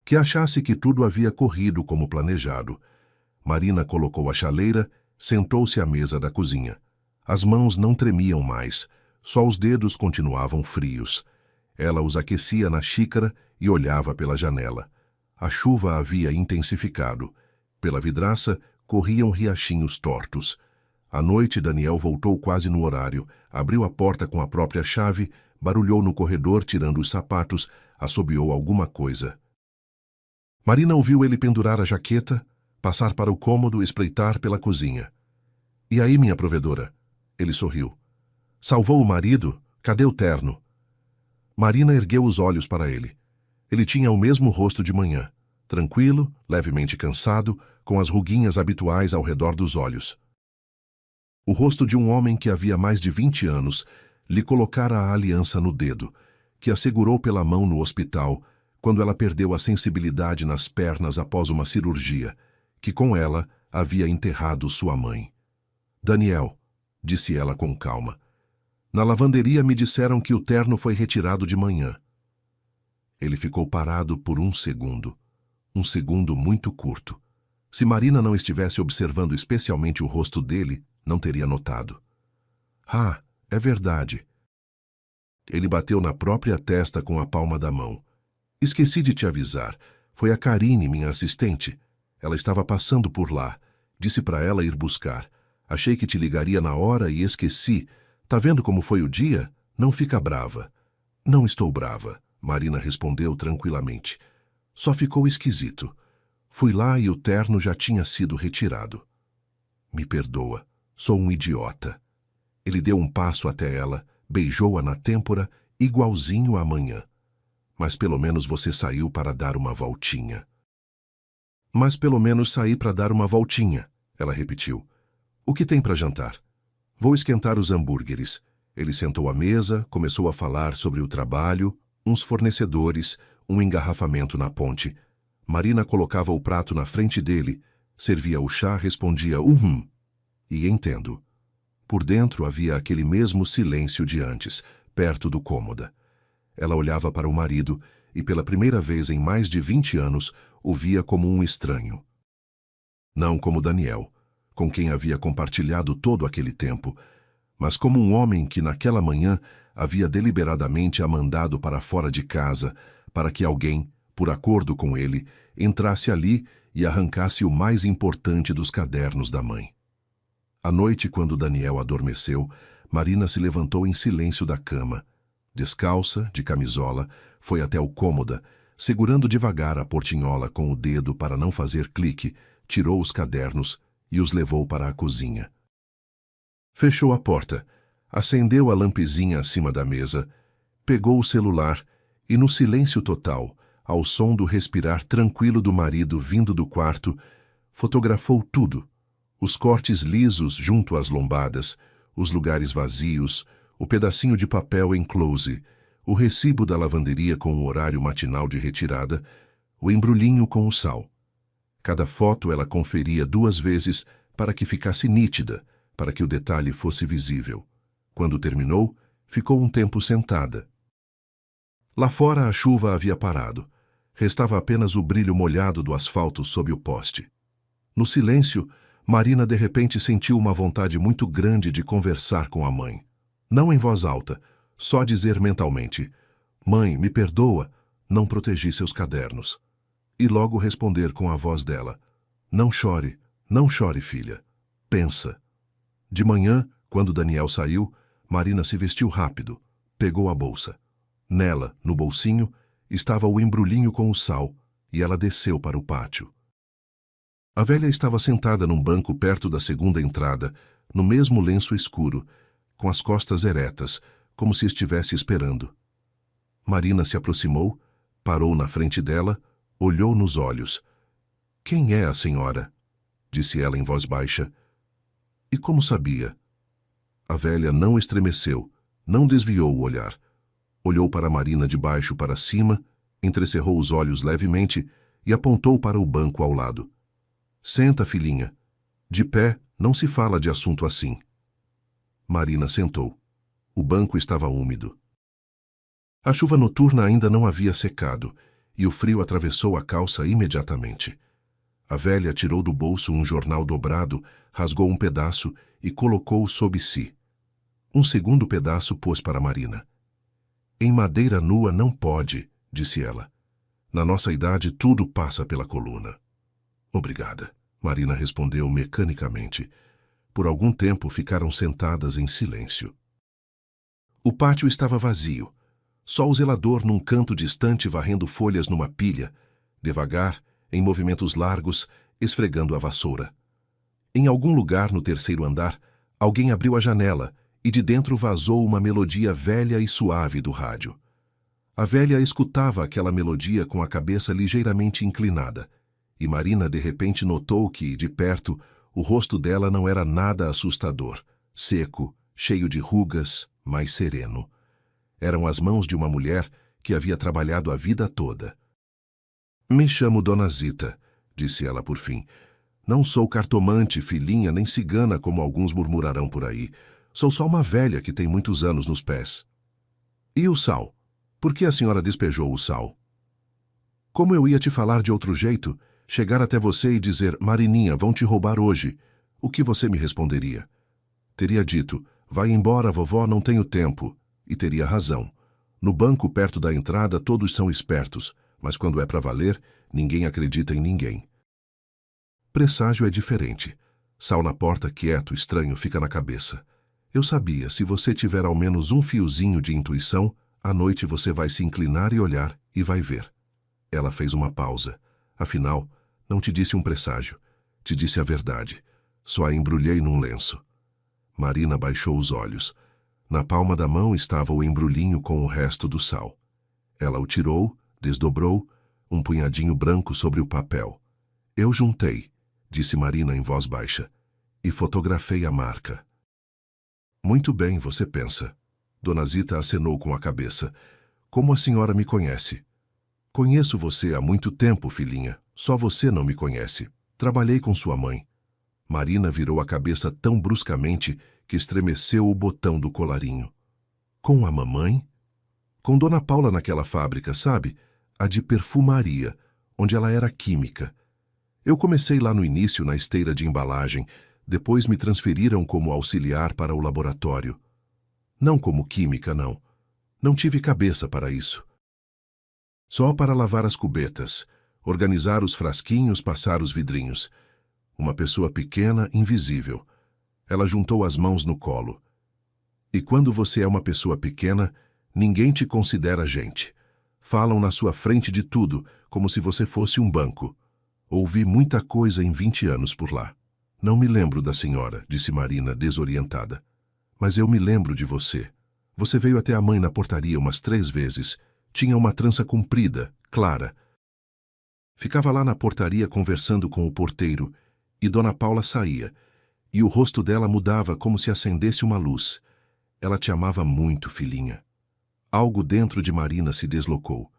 Que achasse que tudo havia corrido como planejado. Marina colocou a chaleira, sentou-se à mesa da cozinha. As mãos não tremiam mais, só os dedos continuavam frios. Ela os aquecia na xícara e olhava pela janela. A chuva havia intensificado. Pela vidraça corriam riachinhos tortos. À noite, Daniel voltou quase no horário, abriu a porta com a própria chave, barulhou no corredor tirando os sapatos, assobiou alguma coisa. Marina ouviu ele pendurar a jaqueta, passar para o cômodo e espreitar pela cozinha. E aí, minha provedora? Ele sorriu. Salvou o marido? Cadê o terno? Marina ergueu os olhos para ele. Ele tinha o mesmo rosto de manhã, tranquilo, levemente cansado, com as ruguinhas habituais ao redor dos olhos. O rosto de um homem que havia mais de 20 anos lhe colocara a aliança no dedo, que a segurou pela mão no hospital, quando ela perdeu a sensibilidade nas pernas após uma cirurgia, que com ela havia enterrado sua mãe. Daniel, disse ela com calma, na lavanderia me disseram que o terno foi retirado de manhã. Ele ficou parado por um segundo muito curto. Se Marina não estivesse observando especialmente o rosto dele, não teria notado. Ah, é verdade. Ele bateu na própria testa com a palma da mão. Esqueci de te avisar. Foi a Karine, minha assistente. Ela estava passando por lá. Disse para ela ir buscar. Achei que te ligaria na hora e esqueci. Tá vendo como foi o dia? Não fica brava. Não estou brava, Marina respondeu tranquilamente. Só ficou esquisito. Fui lá e o terno já tinha sido retirado. Me perdoa, sou um idiota. Ele deu um passo até ela, beijou-a na têmpora, igualzinho à manhã. Mas pelo menos você saiu para dar uma voltinha. Mas pelo menos saí para dar uma voltinha, ela repetiu. O que tem para jantar? Vou esquentar os hambúrgueres. Ele sentou à mesa, começou a falar sobre o trabalho, uns fornecedores, um engarrafamento na ponte. Marina colocava o prato na frente dele, servia o chá, respondia e entendo. Por dentro havia aquele mesmo silêncio de antes, perto do cômoda. Ela olhava para o marido e pela primeira vez em mais de 20 anos o via como um estranho. Não como Daniel, com quem havia compartilhado todo aquele tempo, mas como um homem que naquela manhã havia deliberadamente a mandado para fora de casa para que alguém, por acordo com ele, entrasse ali e arrancasse o mais importante dos cadernos da mãe. À noite, quando Daniel adormeceu, Marina se levantou em silêncio da cama. Descalça, de camisola, foi até o cômoda, segurando devagar a portinhola com o dedo para não fazer clique, tirou os cadernos e os levou para a cozinha. Fechou a porta, acendeu a lampezinha acima da mesa, pegou o celular e, no silêncio total, ao som do respirar tranquilo do marido vindo do quarto, fotografou tudo. Os cortes lisos junto às lombadas, os lugares vazios, o pedacinho de papel em close, o recibo da lavanderia com o horário matinal de retirada, o embrulhinho com o sal. Cada foto ela conferia 2 vezes para que ficasse nítida, para que o detalhe fosse visível. Quando terminou, ficou um tempo sentada. Lá fora a chuva havia parado. Restava apenas o brilho molhado do asfalto sob o poste. No silêncio, Marina de repente sentiu uma vontade muito grande de conversar com a mãe. Não em voz alta, só dizer mentalmente: "Mãe, me perdoa, não protegi seus cadernos." E logo responder com a voz dela: não chore, filha. Pensa." De manhã, quando Daniel saiu, Marina se vestiu rápido, pegou a bolsa. Nela, no bolsinho, estava o embrulhinho com o sal, e ela desceu para o pátio. A velha estava sentada num banco perto da segunda entrada, no mesmo lenço escuro, com as costas eretas, como se estivesse esperando. Marina se aproximou, parou na frente dela, olhou nos olhos. "Quem é a senhora?" disse ela em voz baixa. "E como sabia?" A velha não estremeceu, não desviou o olhar. Olhou para Marina de baixo para cima, entrecerrou os olhos levemente e apontou para o banco ao lado. Senta, filhinha. De pé, não se fala de assunto assim. Marina sentou. O banco estava úmido. A chuva noturna ainda não havia secado, e o frio atravessou a calça imediatamente. A velha tirou do bolso um jornal dobrado, rasgou um pedaço e colocou-o sob si. Um segundo pedaço pôs para Marina. Em madeira nua não pode, disse ela. Na nossa idade tudo passa pela coluna. Obrigada, Marina respondeu mecanicamente. Por algum tempo ficaram sentadas em silêncio. O pátio estava vazio. Só o zelador num canto distante varrendo folhas numa pilha, devagar, em movimentos largos, esfregando a vassoura. Em algum lugar no terceiro andar, alguém abriu a janela e de dentro vazou uma melodia velha e suave do rádio. A velha escutava aquela melodia com a cabeça ligeiramente inclinada, e Marina de repente notou que, de perto, o rosto dela não era nada assustador, seco, cheio de rugas, mas sereno. Eram as mãos de uma mulher que havia trabalhado a vida toda. Me chamo Dona Zita, disse ela por fim. Não sou cartomante, filhinha, nem cigana como alguns murmurarão por aí. Sou só uma velha que tem muitos anos nos pés. E o sal? Por que a senhora despejou o sal? Como eu ia te falar de outro jeito, chegar até você e dizer, Marininha, vão te roubar hoje, o que você me responderia? Teria dito, vai embora, vovó, não tenho tempo. E teria razão. No banco perto da entrada todos são espertos, mas quando é para valer, ninguém acredita em ninguém. Presságio é diferente. Sal na porta, quieto, estranho, fica na cabeça. Eu sabia, se você tiver ao menos um fiozinho de intuição, à noite você vai se inclinar e olhar, e vai ver. Ela fez uma pausa. Afinal, não te disse um presságio. Te disse a verdade. Só a embrulhei num lenço. Marina baixou os olhos. Na palma da mão estava o embrulhinho com o resto do sal. Ela o tirou, desdobrou, um punhadinho branco sobre o papel. Eu juntei, disse Marina em voz baixa, e fotografei a marca. Muito bem, você pensa. Dona Zita acenou com a cabeça. Como a senhora me conhece? Conheço você há muito tempo, filhinha. Só você não me conhece. Trabalhei com sua mãe. Marina virou a cabeça tão bruscamente que estremeceu o botão do colarinho. Com a mamãe? Com Dona Paula naquela fábrica, sabe? A de perfumaria, onde ela era química. Eu comecei lá no início na esteira de embalagem, depois me transferiram como auxiliar para o laboratório. Não como química, não. Não tive cabeça para isso. Só para lavar as cubetas, organizar os frasquinhos, passar os vidrinhos. Uma pessoa pequena, invisível. Ela juntou as mãos no colo. E quando você é uma pessoa pequena, ninguém te considera gente. Falam na sua frente de tudo, como se você fosse um banco. Ouvi muita coisa em 20 anos por lá. Não me lembro da senhora, disse Marina, desorientada. Mas eu me lembro de você. Você veio até a mãe na portaria umas 3 vezes. Tinha uma trança comprida, clara. Ficava lá na portaria conversando com o porteiro, e Dona Paula saía, e o rosto dela mudava como se acendesse uma luz. Ela te amava muito, filhinha. Algo dentro de Marina se deslocou.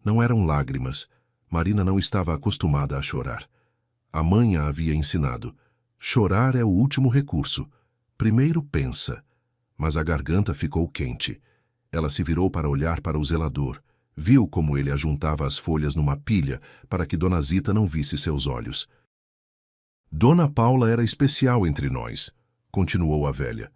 Não eram lágrimas. Marina não estava acostumada a chorar. A mãe a havia ensinado. Chorar é o último recurso. Primeiro pensa. Mas a garganta ficou quente. Ela se virou para olhar para o zelador. Viu como ele ajuntava as folhas numa pilha para que Dona Zita não visse seus olhos. Dona Paula era especial entre nós, continuou a velha.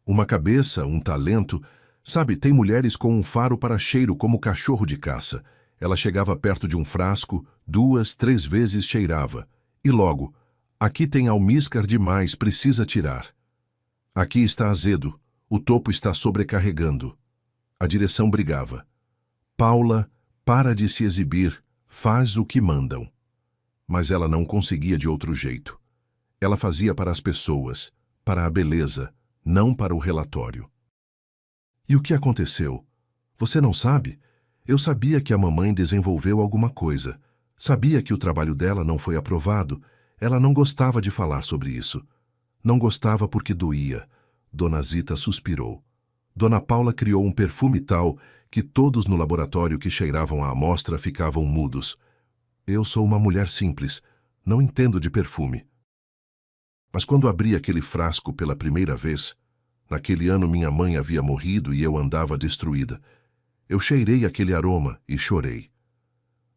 Uma cabeça, um talento. Sabe, tem mulheres com um faro para cheiro como cachorro de caça. Ela chegava perto de um frasco, 2, 3 vezes cheirava. E logo, aqui tem almíscar demais, precisa tirar. Aqui está azedo, o topo está sobrecarregando. A direção brigava. Paula, para de se exibir, faz o que mandam. Mas ela não conseguia de outro jeito. Ela fazia para as pessoas, para a beleza, não para o relatório. E o que aconteceu? Você não sabe? Eu sabia que a mamãe desenvolveu alguma coisa. Sabia que o trabalho dela não foi aprovado. Ela não gostava de falar sobre isso. Não gostava porque doía. Dona Zita suspirou. Dona Paula criou um perfume tal que todos no laboratório que cheiravam a amostra ficavam mudos. Eu sou uma mulher simples, não entendo de perfume. Mas quando abri aquele frasco pela primeira vez, naquele ano minha mãe havia morrido e eu andava destruída. Eu cheirei aquele aroma e chorei.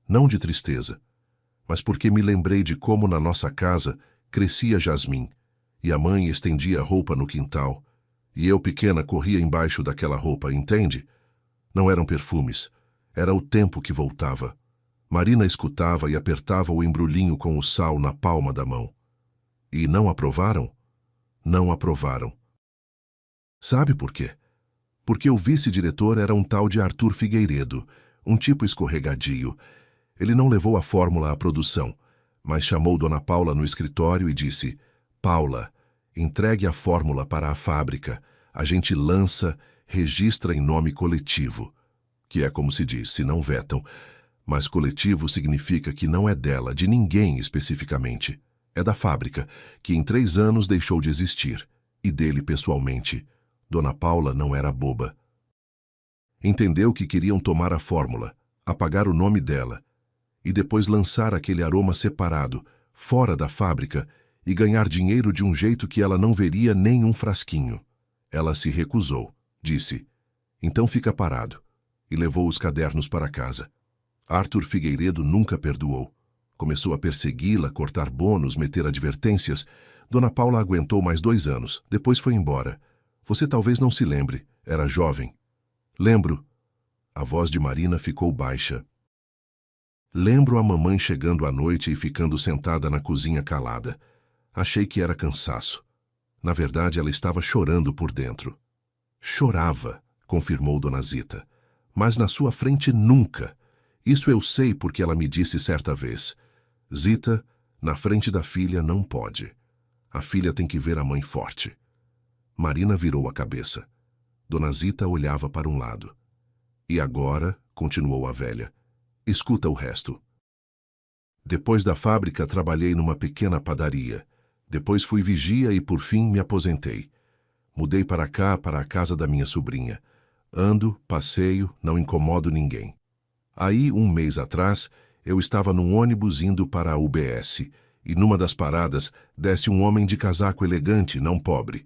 Não de tristeza, mas porque me lembrei de como na nossa casa crescia jasmim, e a mãe estendia a roupa no quintal, e eu pequena corria embaixo daquela roupa, entende? Não eram perfumes, era o tempo que voltava. Marina escutava e apertava o embrulhinho com o sal na palma da mão. E não aprovaram? Não aprovaram. Sabe por quê? Porque o vice-diretor era um tal de Arthur Figueiredo, um tipo escorregadio. Ele não levou a fórmula à produção, mas chamou Dona Paula no escritório e disse: Paula, entregue a fórmula para a fábrica. A gente lança, registra em nome coletivo. Que é como se diz, se não vetam. Mas coletivo significa que não é dela, de ninguém especificamente. É da fábrica, que em 3 anos deixou de existir. E dele pessoalmente. Dona Paula não era boba. Entendeu que queriam tomar a fórmula, apagar o nome dela, e depois lançar aquele aroma separado, fora da fábrica, e ganhar dinheiro de um jeito que ela não veria nem um frasquinho. Ela se recusou, disse: então fica parado, e levou os cadernos para casa. Arthur Figueiredo nunca perdoou. Começou a persegui-la, cortar bônus, meter advertências. Dona Paula aguentou mais 2 anos, depois foi embora. Você talvez não se lembre, era jovem. Lembro. A voz de Marina ficou baixa. Lembro a mamãe chegando à noite e ficando sentada na cozinha calada. Achei que era cansaço. Na verdade, ela estava chorando por dentro. Chorava, confirmou Dona Zita. Mas na sua frente nunca. Isso eu sei porque ela me disse certa vez. Zita, na frente da filha não pode. A filha tem que ver a mãe forte. Marina virou a cabeça. Dona Zita olhava para um lado. E agora, continuou a velha, escuta o resto. Depois da fábrica, trabalhei numa pequena padaria. Depois fui vigia e, por fim, me aposentei. Mudei para cá, para a casa da minha sobrinha. Ando, passeio, não incomodo ninguém. Aí, 1 mês atrás, eu estava num ônibus indo para a UBS, e numa das paradas desce um homem de casaco elegante, não pobre,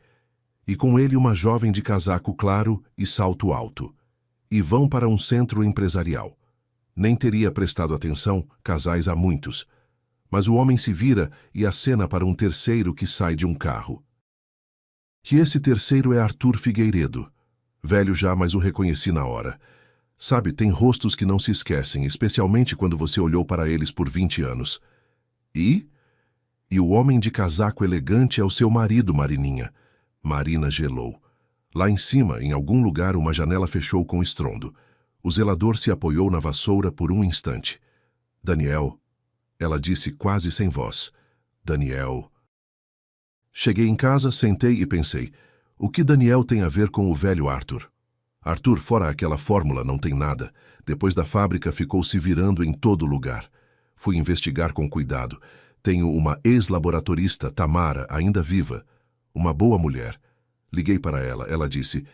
e com ele uma jovem de casaco claro e salto alto. E vão para um centro empresarial. Nem teria prestado atenção, casais há muitos. Mas o homem se vira e acena para um terceiro que sai de um carro. E esse terceiro é Arthur Figueiredo. Velho já, mas o reconheci na hora. Sabe, tem rostos que não se esquecem, especialmente quando você olhou para eles por 20 anos. E o homem de casaco elegante é o seu marido, Marininha. Marina gelou. Lá em cima, em algum lugar, uma janela fechou com estrondo. O zelador se apoiou na vassoura por um instante. Daniel, ela disse quase sem voz. Daniel. Cheguei em casa, sentei e pensei, o que Daniel tem a ver com o velho Arthur? Arthur, fora aquela fórmula, não tem nada. Depois da fábrica, ficou se virando em todo lugar. Fui investigar com cuidado. Tenho uma ex-laboratorista, Tamara, ainda viva. Uma boa mulher. Liguei para ela. Ela disse,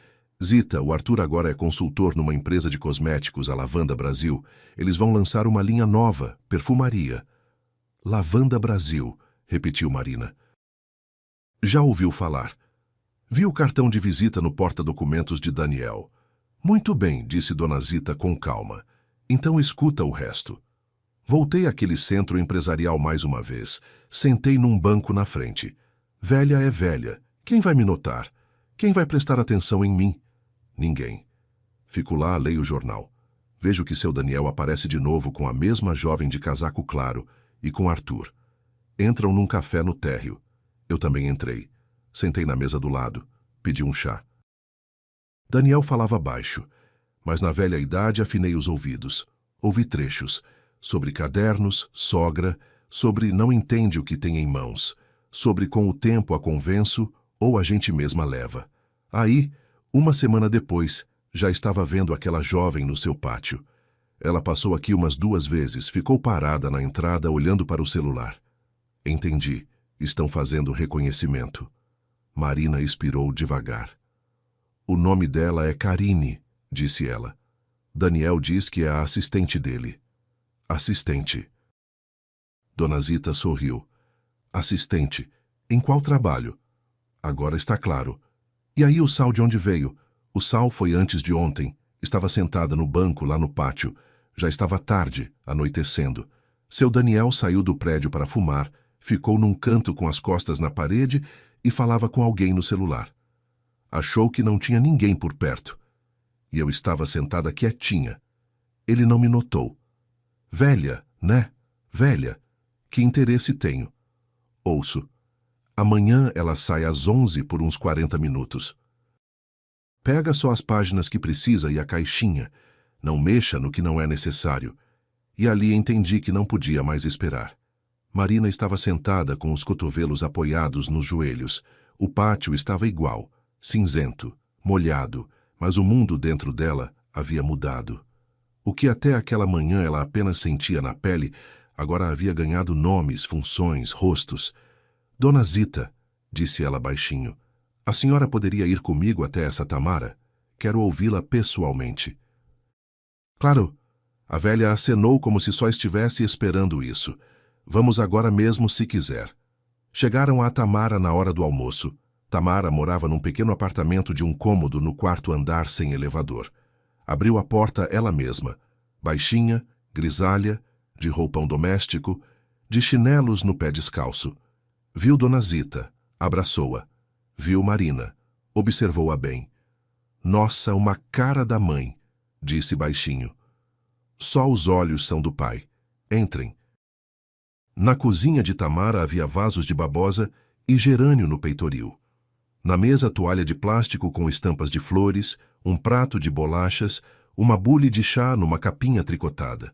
Zita, o Arthur agora é consultor numa empresa de cosméticos, a Lavanda Brasil. Eles vão lançar uma linha nova, perfumaria. Lavanda Brasil, repetiu Marina. Já ouviu falar. Vi o cartão de visita no porta-documentos de Daniel. Muito bem, disse Dona Zita com calma. Então escuta o resto. Voltei àquele centro empresarial mais uma vez. Sentei num banco na frente. Velha é velha. Quem vai me notar? Quem vai prestar atenção em mim? Ninguém. Fico lá, leio o jornal. Vejo que seu Daniel aparece de novo com a mesma jovem de casaco claro e com Arthur. Entram num café no térreo. Eu também entrei. Sentei na mesa do lado. Pedi um chá. Daniel falava baixo, mas na velha idade afinei os ouvidos. Ouvi trechos. Sobre cadernos, sogra, sobre não entende o que tem em mãos, sobre com o tempo a convenço ou a gente mesma leva. Aí, 1 semana depois, já estava vendo aquela jovem no seu pátio. Ela passou aqui umas 2 vezes, ficou parada na entrada olhando para o celular. Entendi, estão fazendo reconhecimento. Marina expirou devagar. O nome dela é Karine, disse ela. Daniel diz que é a assistente dele. Assistente. Dona Zita sorriu. Assistente. Em qual trabalho? Agora está claro. E aí o Sal de onde veio? O Sal foi antes de ontem. Estava sentada no banco lá no pátio. Já estava tarde, anoitecendo. Seu Daniel saiu do prédio para fumar, ficou num canto com as costas na parede e falava com alguém no celular. Achou que não tinha ninguém por perto. E eu estava sentada quietinha. Ele não me notou. Velha, né? Velha. Que interesse tenho? Ouço. Amanhã ela sai às 11 por uns 40 minutos. Pega só as páginas que precisa e a caixinha. Não mexa no que não é necessário. E ali entendi que não podia mais esperar. Marina estava sentada com os cotovelos apoiados nos joelhos. O pátio estava igual, cinzento, molhado, mas o mundo dentro dela havia mudado. O que até aquela manhã ela apenas sentia na pele, agora havia ganhado nomes, funções, rostos. Dona Zita, disse ela baixinho, a senhora poderia ir comigo até essa Tamara? Quero ouvi-la pessoalmente. Claro. A velha acenou como se só estivesse esperando isso. Vamos agora mesmo se quiser. Chegaram a Tamara na hora do almoço. Tamara morava num pequeno apartamento de um cômodo no quarto andar sem elevador. Abriu a porta ela mesma, baixinha, grisalha, de roupão doméstico, de chinelos no pé descalço. Viu Dona Zita, abraçou-a. Viu Marina, observou-a bem. Nossa, uma cara da mãe, disse baixinho. Só os olhos são do pai. Entrem. Na cozinha de Tamara havia vasos de babosa e gerânio no peitoril. Na mesa, toalha de plástico com estampas de flores, um prato de bolachas, uma bule de chá numa capinha tricotada.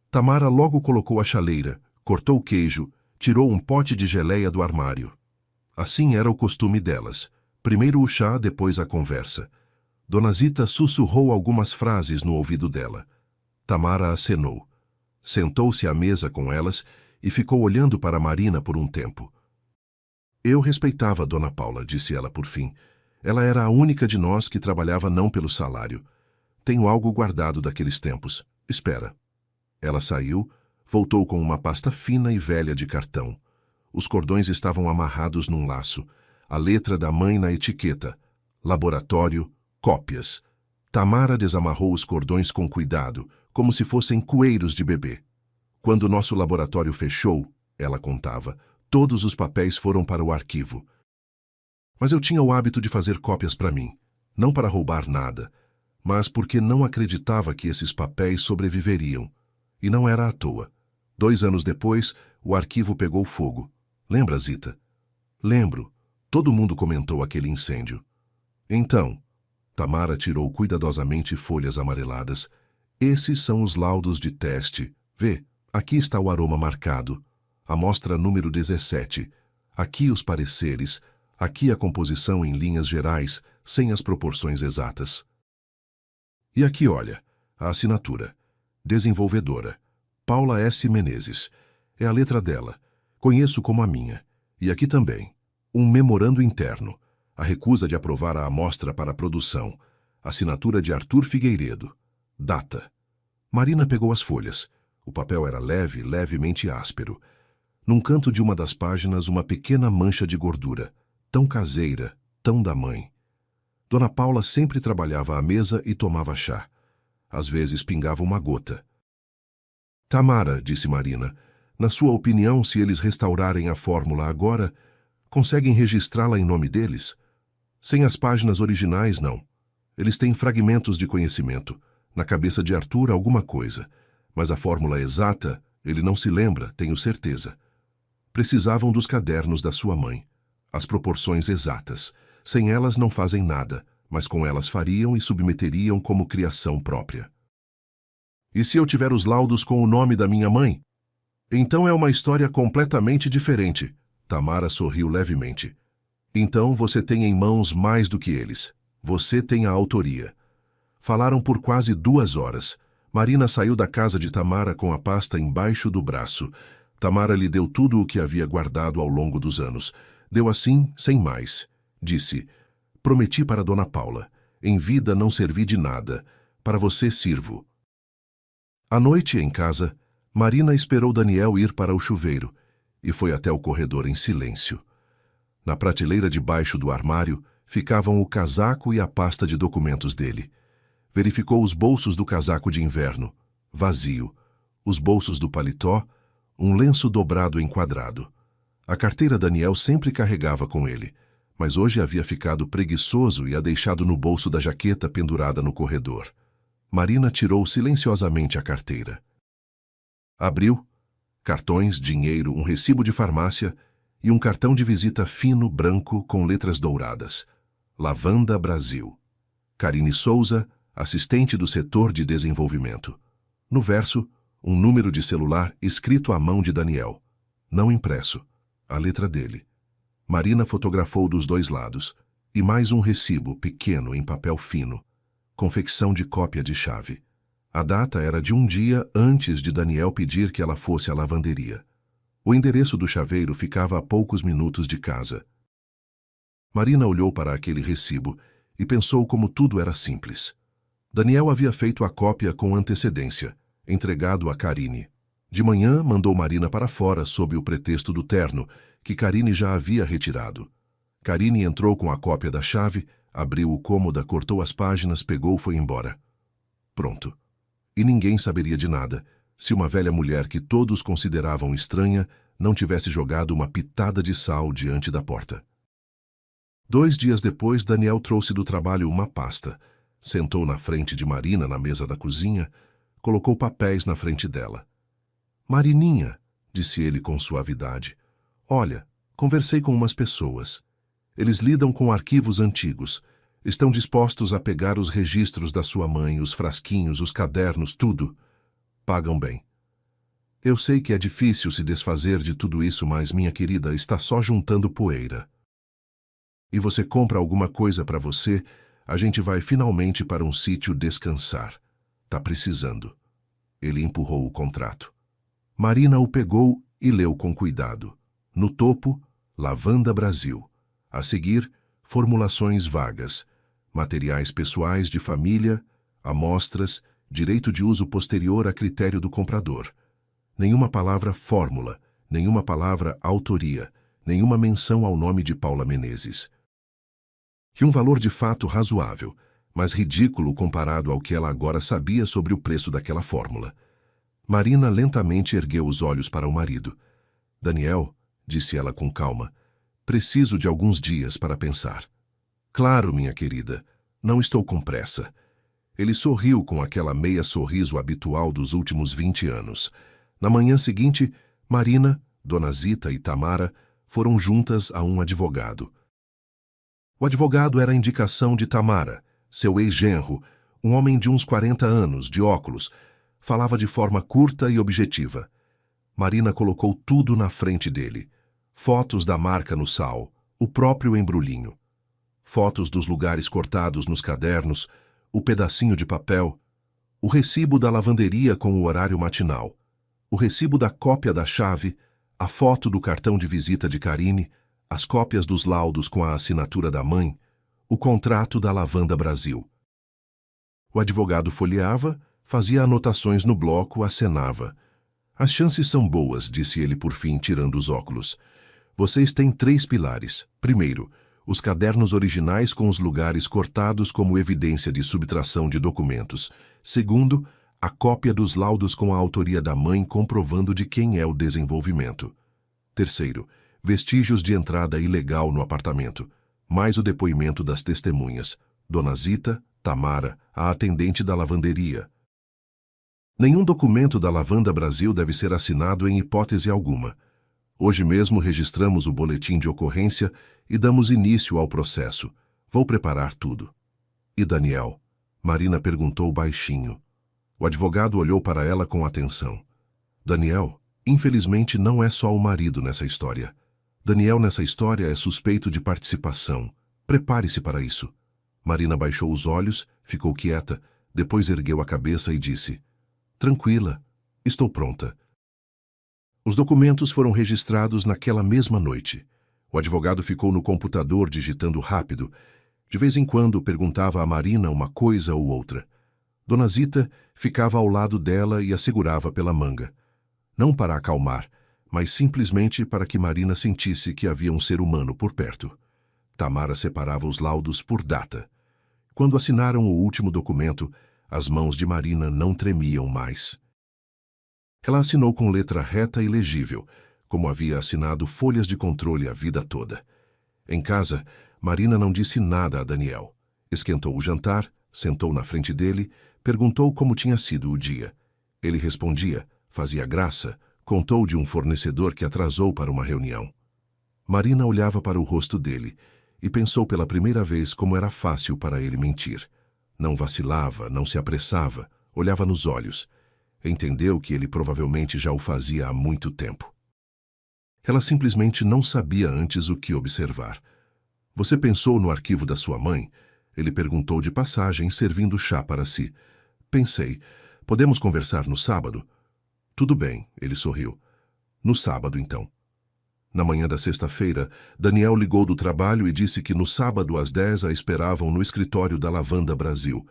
Tamara logo colocou a chaleira, cortou o queijo, tirou um pote de geleia do armário. Assim era o costume delas. Primeiro o chá, depois a conversa. Dona Zita sussurrou algumas frases no ouvido dela. Tamara acenou. Sentou-se à mesa com elas e ficou olhando para Marina por um tempo. Eu respeitava Dona Paula, disse ela por fim. Ela era a única de nós que trabalhava não pelo salário. Tenho algo guardado daqueles tempos. Espera. Ela saiu, voltou com uma pasta fina e velha de cartão. Os cordões estavam amarrados num laço. A letra da mãe na etiqueta. Laboratório, cópias. Tamara desamarrou os cordões com cuidado, como se fossem coeiros de bebê. Quando nosso laboratório fechou, ela contava, todos os papéis foram para o arquivo. Mas eu tinha o hábito de fazer cópias para mim, não para roubar nada, mas porque não acreditava que esses papéis sobreviveriam. E não era à toa. 2 anos depois, o arquivo pegou fogo. Lembra, Zita? Lembro. Todo mundo comentou aquele incêndio. Então, Tamara tirou cuidadosamente folhas amareladas. Esses são os laudos de teste. Vê, aqui está o aroma marcado. Amostra número 17. Aqui os pareceres. Aqui a composição em linhas gerais, sem as proporções exatas. E aqui, olha, a assinatura. Desenvolvedora. Paula S. Menezes. É a letra dela. Conheço como a minha. E aqui também. Um memorando interno. A recusa de aprovar a amostra para a produção. Assinatura de Arthur Figueiredo. Data. Marina pegou as folhas. O papel era leve, levemente áspero. Num canto de uma das páginas, uma pequena mancha de gordura. Tão caseira, tão da mãe. Dona Paula sempre trabalhava à mesa e tomava chá. Às vezes pingava uma gota. Tamara, disse Marina, na sua opinião, se eles restaurarem a fórmula agora, conseguem registrá-la em nome deles? Sem as páginas originais, não. Eles têm fragmentos de conhecimento. Na cabeça de Arthur, alguma coisa. Mas a fórmula exata, ele não se lembra, tenho certeza. Precisavam dos cadernos da sua mãe. As proporções exatas. Sem elas não fazem nada, mas com elas fariam e submeteriam como criação própria. E se eu tiver os laudos com o nome da minha mãe? Então é uma história completamente diferente. Tamara sorriu levemente. Então você tem em mãos mais do que eles. Você tem a autoria. Falaram por quase 2 horas. Marina saiu da casa de Tamara com a pasta embaixo do braço. Tamara lhe deu tudo o que havia guardado ao longo dos anos. Deu assim, sem mais. Disse, prometi para Dona Paula. Em vida não servi de nada. Para você sirvo. À noite, em casa, Marina esperou Daniel ir para o chuveiro e foi até o corredor em silêncio. Na prateleira debaixo do armário ficavam o casaco e a pasta de documentos dele. Verificou os bolsos do casaco de inverno, vazio, os bolsos do paletó, um lenço dobrado em quadrado. A carteira Daniel sempre carregava com ele, mas hoje havia ficado preguiçoso e a deixado no bolso da jaqueta pendurada no corredor. Marina tirou silenciosamente a carteira. Abriu. Cartões, dinheiro, um recibo de farmácia e um cartão de visita fino, branco, com letras douradas. Lavanda Brasil. Karine Souza, assistente do setor de desenvolvimento. No verso, um número de celular escrito à mão de Daniel. Não impresso. A letra dele. Marina fotografou dos dois lados. E mais um recibo, pequeno, em papel fino. Confecção de cópia de chave. A data era de um dia antes de Daniel pedir que ela fosse à lavanderia. O endereço do chaveiro ficava a poucos minutos de casa. Marina olhou para aquele recibo e pensou como tudo era simples. Daniel havia feito a cópia com antecedência, entregado a Karine. De manhã, mandou Marina para fora sob o pretexto do terno, que Karine já havia retirado. Karine entrou com a cópia da chave, abriu o cômoda, cortou as páginas, pegou e foi embora. Pronto. E ninguém saberia de nada, se uma velha mulher que todos consideravam estranha não tivesse jogado uma pitada de sal diante da porta. 2 dias depois, Daniel trouxe do trabalho uma pasta. Sentou na frente de Marina na mesa da cozinha, colocou papéis na frente dela. Marininha, disse ele com suavidade, olha, conversei com umas pessoas. Eles lidam com arquivos antigos. Estão dispostos a pegar os registros da sua mãe, os frasquinhos, os cadernos, tudo. Pagam bem. Eu sei que é difícil se desfazer de tudo isso, mas, minha querida, está só juntando poeira. E você compra alguma coisa para você, a gente vai finalmente para um sítio descansar. Tá precisando. Ele empurrou o contrato. Marina o pegou e leu com cuidado. No topo, Lavanda Brasil. A seguir, formulações vagas. Materiais pessoais de família, amostras, direito de uso posterior a critério do comprador. Nenhuma palavra fórmula, nenhuma palavra autoria, nenhuma menção ao nome de Paula Menezes. E um valor de fato razoável, mas ridículo comparado ao que ela agora sabia sobre o preço daquela fórmula. Marina lentamente ergueu os olhos para o marido. Daniel, disse ela com calma, preciso de alguns dias para pensar. Claro, minha querida, não estou com pressa. Ele sorriu com aquela meia sorriso habitual dos últimos 20 anos. Na manhã seguinte, Marina, Dona Zita e Tamara foram juntas a um advogado. O advogado era a indicação de Tamara, seu ex-genro, um homem de uns 40 anos, de óculos. Falava de forma curta e objetiva. Marina colocou tudo na frente dele. Fotos da marca no sal, o próprio embrulhinho. Fotos dos lugares cortados nos cadernos, o pedacinho de papel, o recibo da lavanderia com o horário matinal, o recibo da cópia da chave, a foto do cartão de visita de Karine, as cópias dos laudos com a assinatura da mãe, o contrato da Lavanda Brasil. O advogado folheava, fazia anotações no bloco, acenava. As chances são boas, disse ele por fim, tirando os óculos. Vocês têm 3 pilares. Primeiro, os cadernos originais com os lugares cortados como evidência de subtração de documentos. Segundo, a cópia dos laudos com a autoria da mãe comprovando de quem é o desenvolvimento. Terceiro, vestígios de entrada ilegal no apartamento, mais o depoimento das testemunhas, Dona Zita, Tamara, a atendente da lavanderia. Nenhum documento da Lavanda Brasil deve ser assinado em hipótese alguma. Hoje mesmo registramos o boletim de ocorrência e damos início ao processo. Vou preparar tudo. E Daniel? Marina perguntou baixinho. O advogado olhou para ela com atenção. Daniel, infelizmente, não é só o marido nessa história. Daniel nessa história é suspeito de participação. Prepare-se para isso. Marina baixou os olhos, ficou quieta, depois ergueu a cabeça e disse: Tranquila, estou pronta. Os documentos foram registrados naquela mesma noite. O advogado ficou no computador digitando rápido. De vez em quando perguntava a Marina uma coisa ou outra. Dona Zita ficava ao lado dela e a segurava pela manga. não para acalmar, mas simplesmente para que Marina sentisse que havia um ser humano por perto. Tamara separava os laudos por data. Quando assinaram o último documento, as mãos de Marina não tremiam mais. Ela assinou com letra reta e legível, como havia assinado folhas de controle a vida toda. Em casa, Marina não disse nada a Daniel. Esquentou o jantar, sentou na frente dele, perguntou como tinha sido o dia. Ele respondia, fazia graça, contou de um fornecedor que atrasou para uma reunião. Marina olhava para o rosto dele e pensou pela primeira vez como era fácil para ele mentir. Não vacilava, não se apressava, olhava nos olhos. Entendeu que ele provavelmente já o fazia há muito tempo. Ela simplesmente não sabia antes o que observar. Você pensou no arquivo da sua mãe? Ele perguntou de passagem, servindo chá para si. Pensei. Podemos conversar no sábado? Tudo bem, ele sorriu. No sábado, então. Na manhã da sexta-feira, Daniel ligou do trabalho e disse que no sábado às 10 a esperavam no escritório da Lavanda Brasil.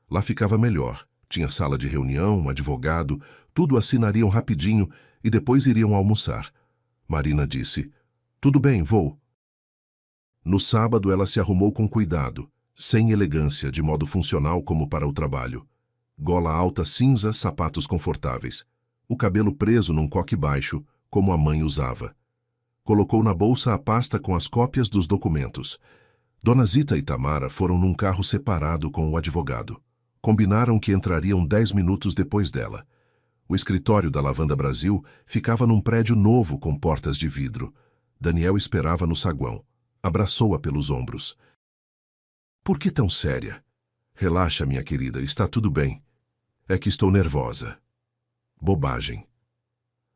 Lá ficava melhor. Tinha sala de reunião, um advogado, tudo assinariam rapidinho e depois iriam almoçar. Marina disse, tudo bem, vou. No sábado ela se arrumou com cuidado, sem elegância, de modo funcional como para o trabalho. Gola alta cinza, sapatos confortáveis. O cabelo preso num coque baixo, como a mãe usava. Colocou na bolsa a pasta com as cópias dos documentos. Dona Zita e Tamara foram num carro separado com o advogado. Combinaram que entrariam 10 minutos depois dela. O escritório da Lavanda Brasil ficava num prédio novo com portas de vidro. Daniel esperava no saguão. Abraçou-a pelos ombros. Por que tão séria? Relaxa, minha querida, está tudo bem. É que estou nervosa. Bobagem.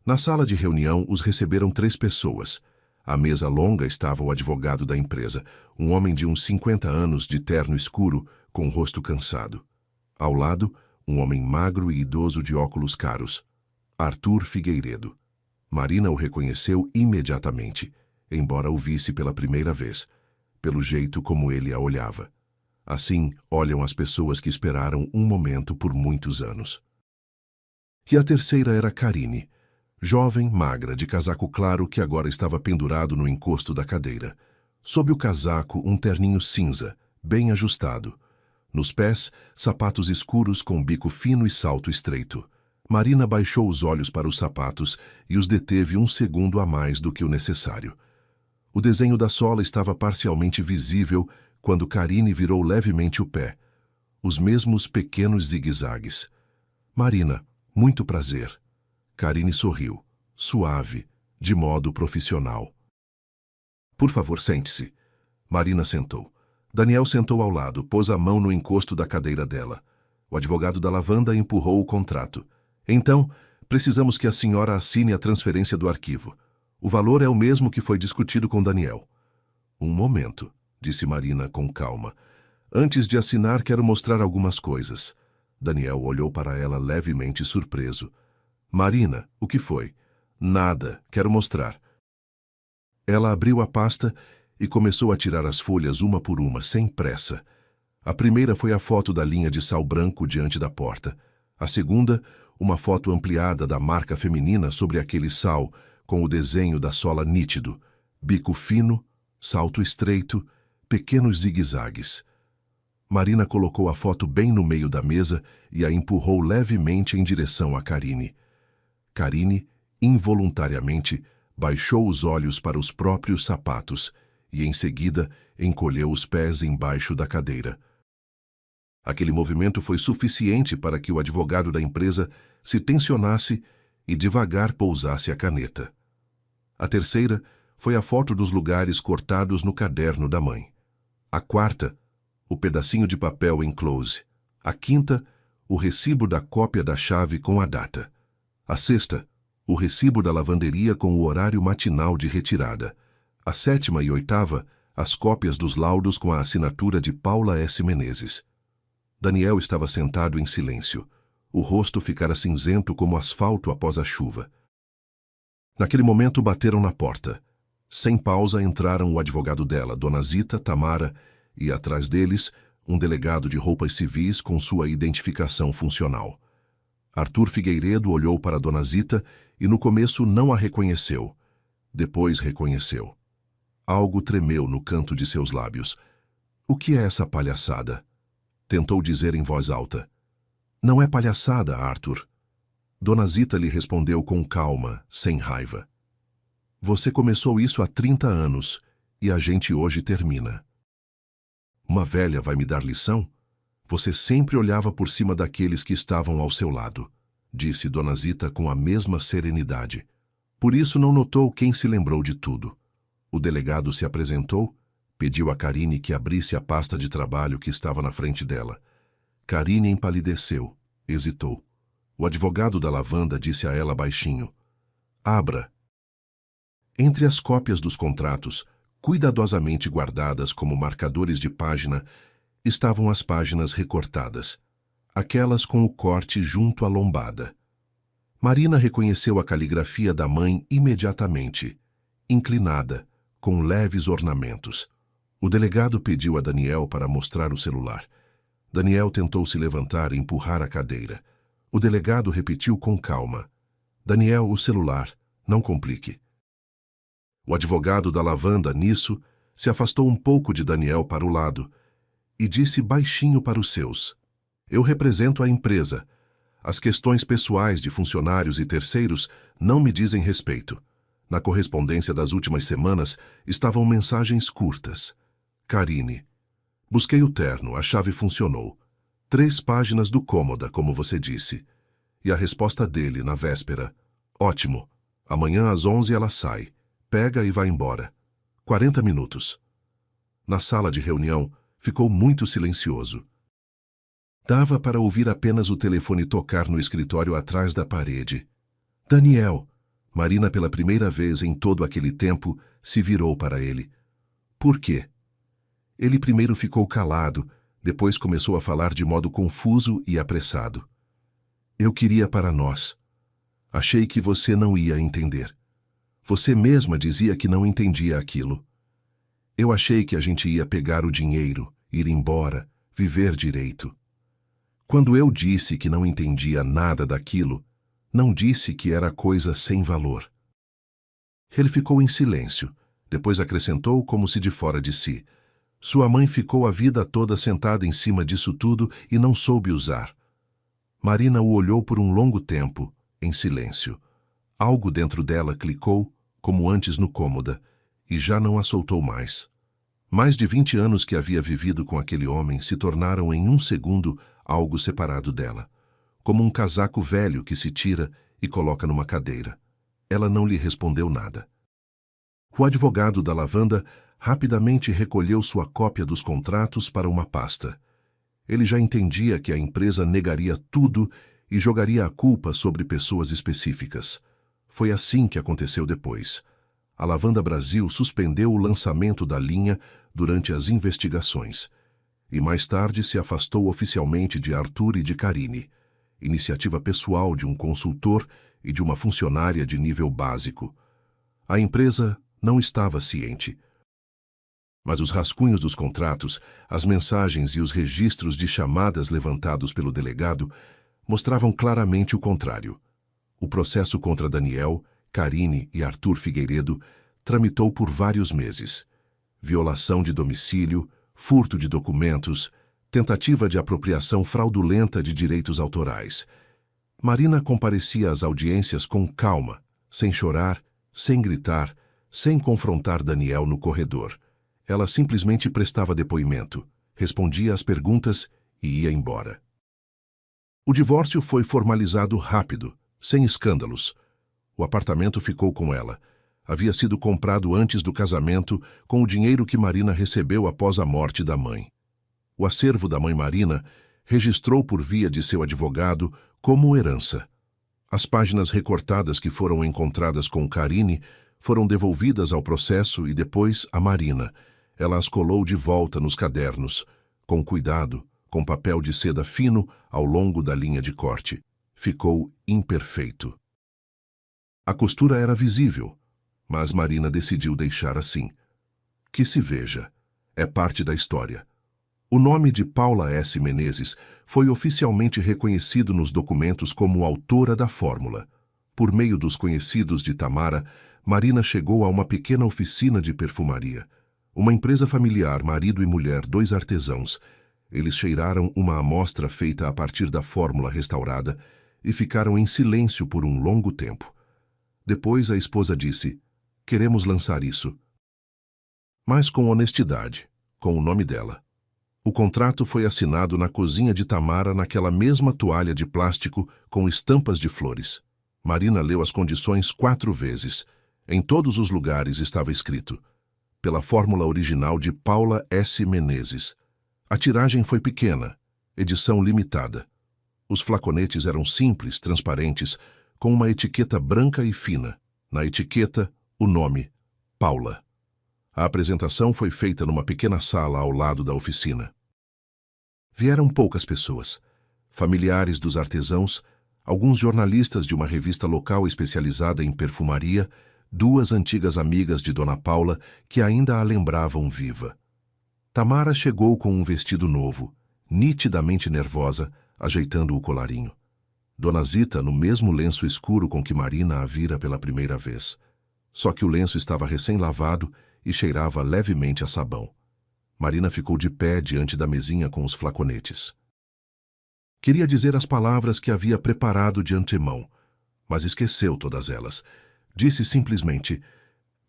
Na sala de reunião, os receberam 3 pessoas. À mesa longa estava o advogado da empresa, um homem de uns 50 anos, de terno escuro, com o rosto cansado. Ao lado, um homem magro e idoso de óculos caros. Arthur Figueiredo. Marina o reconheceu imediatamente, embora o visse pela primeira vez, pelo jeito como ele a olhava. Assim olham as pessoas que esperaram um momento por muitos anos. E a terceira era Karine, jovem, magra, de casaco claro que agora estava pendurado no encosto da cadeira. Sob o casaco, um terninho cinza, bem ajustado. Nos pés, sapatos escuros com bico fino e salto estreito. Marina baixou os olhos para os sapatos e os deteve um segundo a mais do que o necessário. O desenho da sola estava parcialmente visível quando Karine virou levemente o pé. Os mesmos pequenos zigue-zagues. Marina, muito prazer. Karine sorriu, suave, de modo profissional. Por favor, sente-se. Marina sentou. Daniel sentou ao lado, pôs a mão no encosto da cadeira dela. O advogado da Lavanda empurrou o contrato. Então, precisamos que a senhora assine a transferência do arquivo. O valor é o mesmo que foi discutido com Daniel. Um momento, disse Marina com calma. Antes de assinar, quero mostrar algumas coisas. Daniel olhou para ela levemente surpreso. Marina, o que foi? Nada, quero mostrar. Ela abriu a pasta e começou a tirar as folhas uma por uma, sem pressa. A primeira foi a foto da linha de sal branco diante da porta. A segunda, uma foto ampliada da marca feminina sobre aquele sal, com o desenho da sola nítido, bico fino, salto estreito, pequenos zigue-zagues. Marina colocou a foto bem no meio da mesa e a empurrou levemente em direção a Karine. Karine, involuntariamente, baixou os olhos para os próprios sapatos e, em seguida, encolheu os pés embaixo da cadeira. Aquele movimento foi suficiente para que o advogado da empresa se tensionasse e devagar pousasse a caneta. A terceira foi a foto dos lugares cortados no caderno da mãe. A quarta, o pedacinho de papel em close. A quinta, o recibo da cópia da chave com a data. A sexta, o recibo da lavanderia com o horário matinal de retirada. A sétima e oitava, as cópias dos laudos com a assinatura de Paula S. Menezes. Daniel estava sentado em silêncio. O rosto ficara cinzento como asfalto após a chuva. Naquele momento bateram na porta. Sem pausa entraram o advogado dela, Dona Zita, Tamara, e atrás deles, um delegado de roupas civis com sua identificação funcional. Arthur Figueiredo olhou para Dona Zita e no começo não a reconheceu. Depois reconheceu. Algo tremeu no canto de seus lábios. O que é essa palhaçada? Tentou dizer em voz alta. Não é palhaçada, Arthur. Dona Zita lhe respondeu com calma, sem raiva. Você começou isso há 30 anos e a gente hoje termina. Uma velha vai me dar lição? Você sempre olhava por cima daqueles que estavam ao seu lado, disse Dona Zita com a mesma serenidade. Por isso não notou quem se lembrou de tudo. O delegado se apresentou, pediu a Carine que abrisse a pasta de trabalho que estava na frente dela. Carine empalideceu, hesitou. O advogado da lavanda disse a ela baixinho: Abra. Entre as cópias dos contratos, cuidadosamente guardadas como marcadores de página, estavam as páginas recortadas, aquelas com o corte junto à lombada. Marina reconheceu a caligrafia da mãe imediatamente, inclinada, com leves ornamentos. O delegado pediu a Daniel para mostrar o celular. Daniel tentou se levantar e empurrar a cadeira. O delegado repetiu com calma: Daniel, o celular, não complique. O advogado da lavanda, nisso, se afastou um pouco de Daniel para o lado e disse baixinho para os seus: Eu represento a empresa. As questões pessoais de funcionários e terceiros não me dizem respeito. Na correspondência das últimas semanas estavam mensagens curtas. Carine. Busquei o terno, a chave funcionou. 3 páginas do cômoda, como você disse. E a resposta dele, na véspera: Ótimo. Amanhã às 11 ela sai. Pega e vai embora. 40 minutos. Na sala de reunião, ficou muito silencioso. Dava para ouvir apenas o telefone tocar no escritório atrás da parede. Daniel! Marina, pela primeira vez em todo aquele tempo, se virou para ele. Por quê? Ele primeiro ficou calado, depois começou a falar de modo confuso e apressado. Eu queria para nós. Achei que você não ia entender. Você mesma dizia que não entendia aquilo. Eu achei que a gente ia pegar o dinheiro, ir embora, viver direito. Quando eu disse que não entendia nada daquilo, não disse que era coisa sem valor. Ele ficou em silêncio, depois acrescentou como se de fora de si. Sua mãe ficou a vida toda sentada em cima disso tudo e não soube usar. Marina o olhou por um longo tempo, em silêncio. Algo dentro dela clicou, como antes no cômoda, e já não a soltou mais. Mais de 20 anos que havia vivido com aquele homem se tornaram em um segundo algo separado dela, como um casaco velho que se tira e coloca numa cadeira. Ela não lhe respondeu nada. O advogado da lavanda rapidamente recolheu sua cópia dos contratos para uma pasta. Ele já entendia que a empresa negaria tudo e jogaria a culpa sobre pessoas específicas. Foi assim que aconteceu depois. A Lavanda Brasil suspendeu o lançamento da linha durante as investigações e mais tarde se afastou oficialmente de Arthur e de Carine, iniciativa pessoal de um consultor e de uma funcionária de nível básico. A empresa não estava ciente. Mas os rascunhos dos contratos, as mensagens e os registros de chamadas levantados pelo delegado mostravam claramente o contrário. O processo contra Daniel, Carine e Arthur Figueiredo tramitou por vários meses. Violação de domicílio, furto de documentos, tentativa de apropriação fraudulenta de direitos autorais. Marina comparecia às audiências com calma, sem chorar, sem gritar, sem confrontar Daniel no corredor. Ela simplesmente prestava depoimento, respondia às perguntas e ia embora. O divórcio foi formalizado rápido, sem escândalos. O apartamento ficou com ela. Havia sido comprado antes do casamento com o dinheiro que Marina recebeu após a morte da mãe. O acervo da mãe Marina registrou por via de seu advogado como herança. As páginas recortadas que foram encontradas com Carine foram devolvidas ao processo e depois a Marina. Ela as colou de volta nos cadernos, com cuidado, com papel de seda fino ao longo da linha de corte. Ficou imperfeito. A costura era visível, mas Marina decidiu deixar assim. Que se veja. É parte da história. O nome de Paula S. Menezes foi oficialmente reconhecido nos documentos como autora da fórmula. Por meio dos conhecidos de Tamara, Marina chegou a uma pequena oficina de perfumaria. Uma empresa familiar, marido e mulher, 2 artesãos. Eles cheiraram uma amostra feita a partir da fórmula restaurada e ficaram em silêncio por um longo tempo. Depois a esposa disse: "Queremos lançar isso." Mas com honestidade, com o nome dela. O contrato foi assinado na cozinha de Tamara naquela mesma toalha de plástico com estampas de flores. Marina leu as condições 4 vezes. Em todos os lugares estava escrito: pela fórmula original de Paula S. Menezes. A tiragem foi pequena, edição limitada. Os flaconetes eram simples, transparentes, com uma etiqueta branca e fina. Na etiqueta, o nome: Paula. A apresentação foi feita numa pequena sala ao lado da oficina. Vieram poucas pessoas. Familiares dos artesãos, alguns jornalistas de uma revista local especializada em perfumaria, 2 antigas amigas de Dona Paula que ainda a lembravam viva. Tamara chegou com um vestido novo, nitidamente nervosa, ajeitando o colarinho. Dona Zita no mesmo lenço escuro com que Marina a vira pela primeira vez. Só que o lenço estava recém-lavado e cheirava levemente a sabão. Marina ficou de pé diante da mesinha com os flaconetes. Queria dizer as palavras que havia preparado de antemão, mas esqueceu todas elas. Disse simplesmente: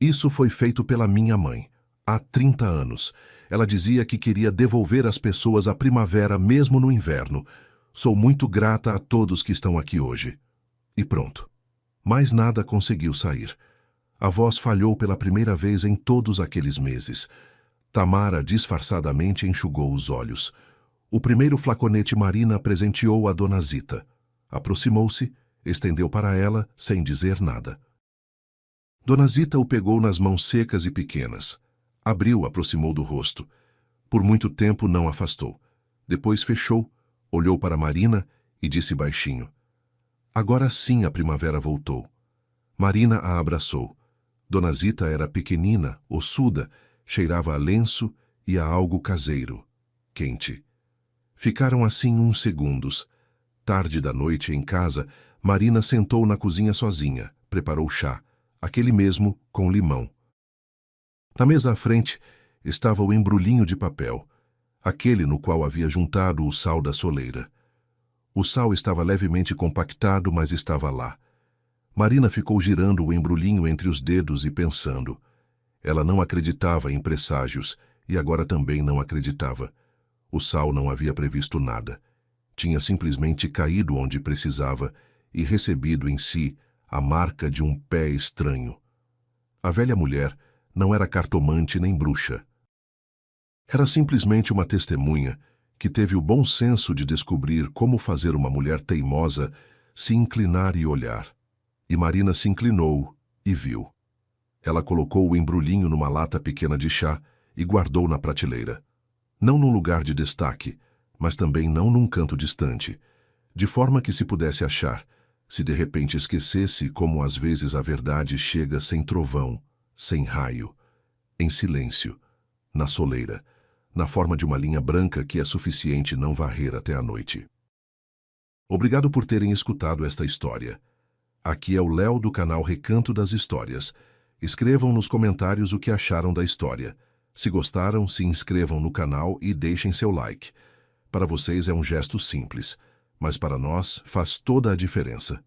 "Isso foi feito pela minha mãe. Há 30 anos. Ela dizia que queria devolver às pessoas a primavera mesmo no inverno. Sou muito grata a todos que estão aqui hoje." E pronto. Mais nada conseguiu sair. A voz falhou pela primeira vez em todos aqueles meses. Tamara disfarçadamente enxugou os olhos. O primeiro flaconete Marina presenteou a Dona Zita. Aproximou-se, estendeu para ela, sem dizer nada. Dona Zita o pegou nas mãos secas e pequenas. Abriu, aproximou do rosto. Por muito tempo não afastou. Depois fechou, olhou para Marina e disse baixinho: "Agora sim a primavera voltou." Marina a abraçou. Dona Zita era pequenina, ossuda, cheirava a lenço e a algo caseiro, quente. Ficaram assim uns segundos. Tarde da noite, em casa, Marina sentou na cozinha sozinha, preparou chá, aquele mesmo com limão. Na mesa à frente estava o embrulhinho de papel, aquele no qual havia juntado o sal da soleira. O sal estava levemente compactado, mas estava lá. Marina ficou girando o embrulhinho entre os dedos e pensando. Ela não acreditava em presságios e agora também não acreditava. O sal não havia previsto nada. Tinha simplesmente caído onde precisava e recebido em si a marca de um pé estranho. A velha mulher não era cartomante nem bruxa. Era simplesmente uma testemunha que teve o bom senso de descobrir como fazer uma mulher teimosa se inclinar e olhar. E Marina se inclinou e viu. Ela colocou o embrulhinho numa lata pequena de chá e guardou na prateleira. Não num lugar de destaque, mas também não num canto distante, de forma que se pudesse achar, se de repente esquecesse como às vezes a verdade chega sem trovão, sem raio, em silêncio, na soleira, na forma de uma linha branca que é suficiente não varrer até a noite. Obrigado por terem escutado esta história. Aqui é o Léo do canal Recanto das Histórias. Escrevam nos comentários o que acharam da história. Se gostaram, se inscrevam no canal e deixem seu like. Para vocês é um gesto simples, mas para nós faz toda a diferença.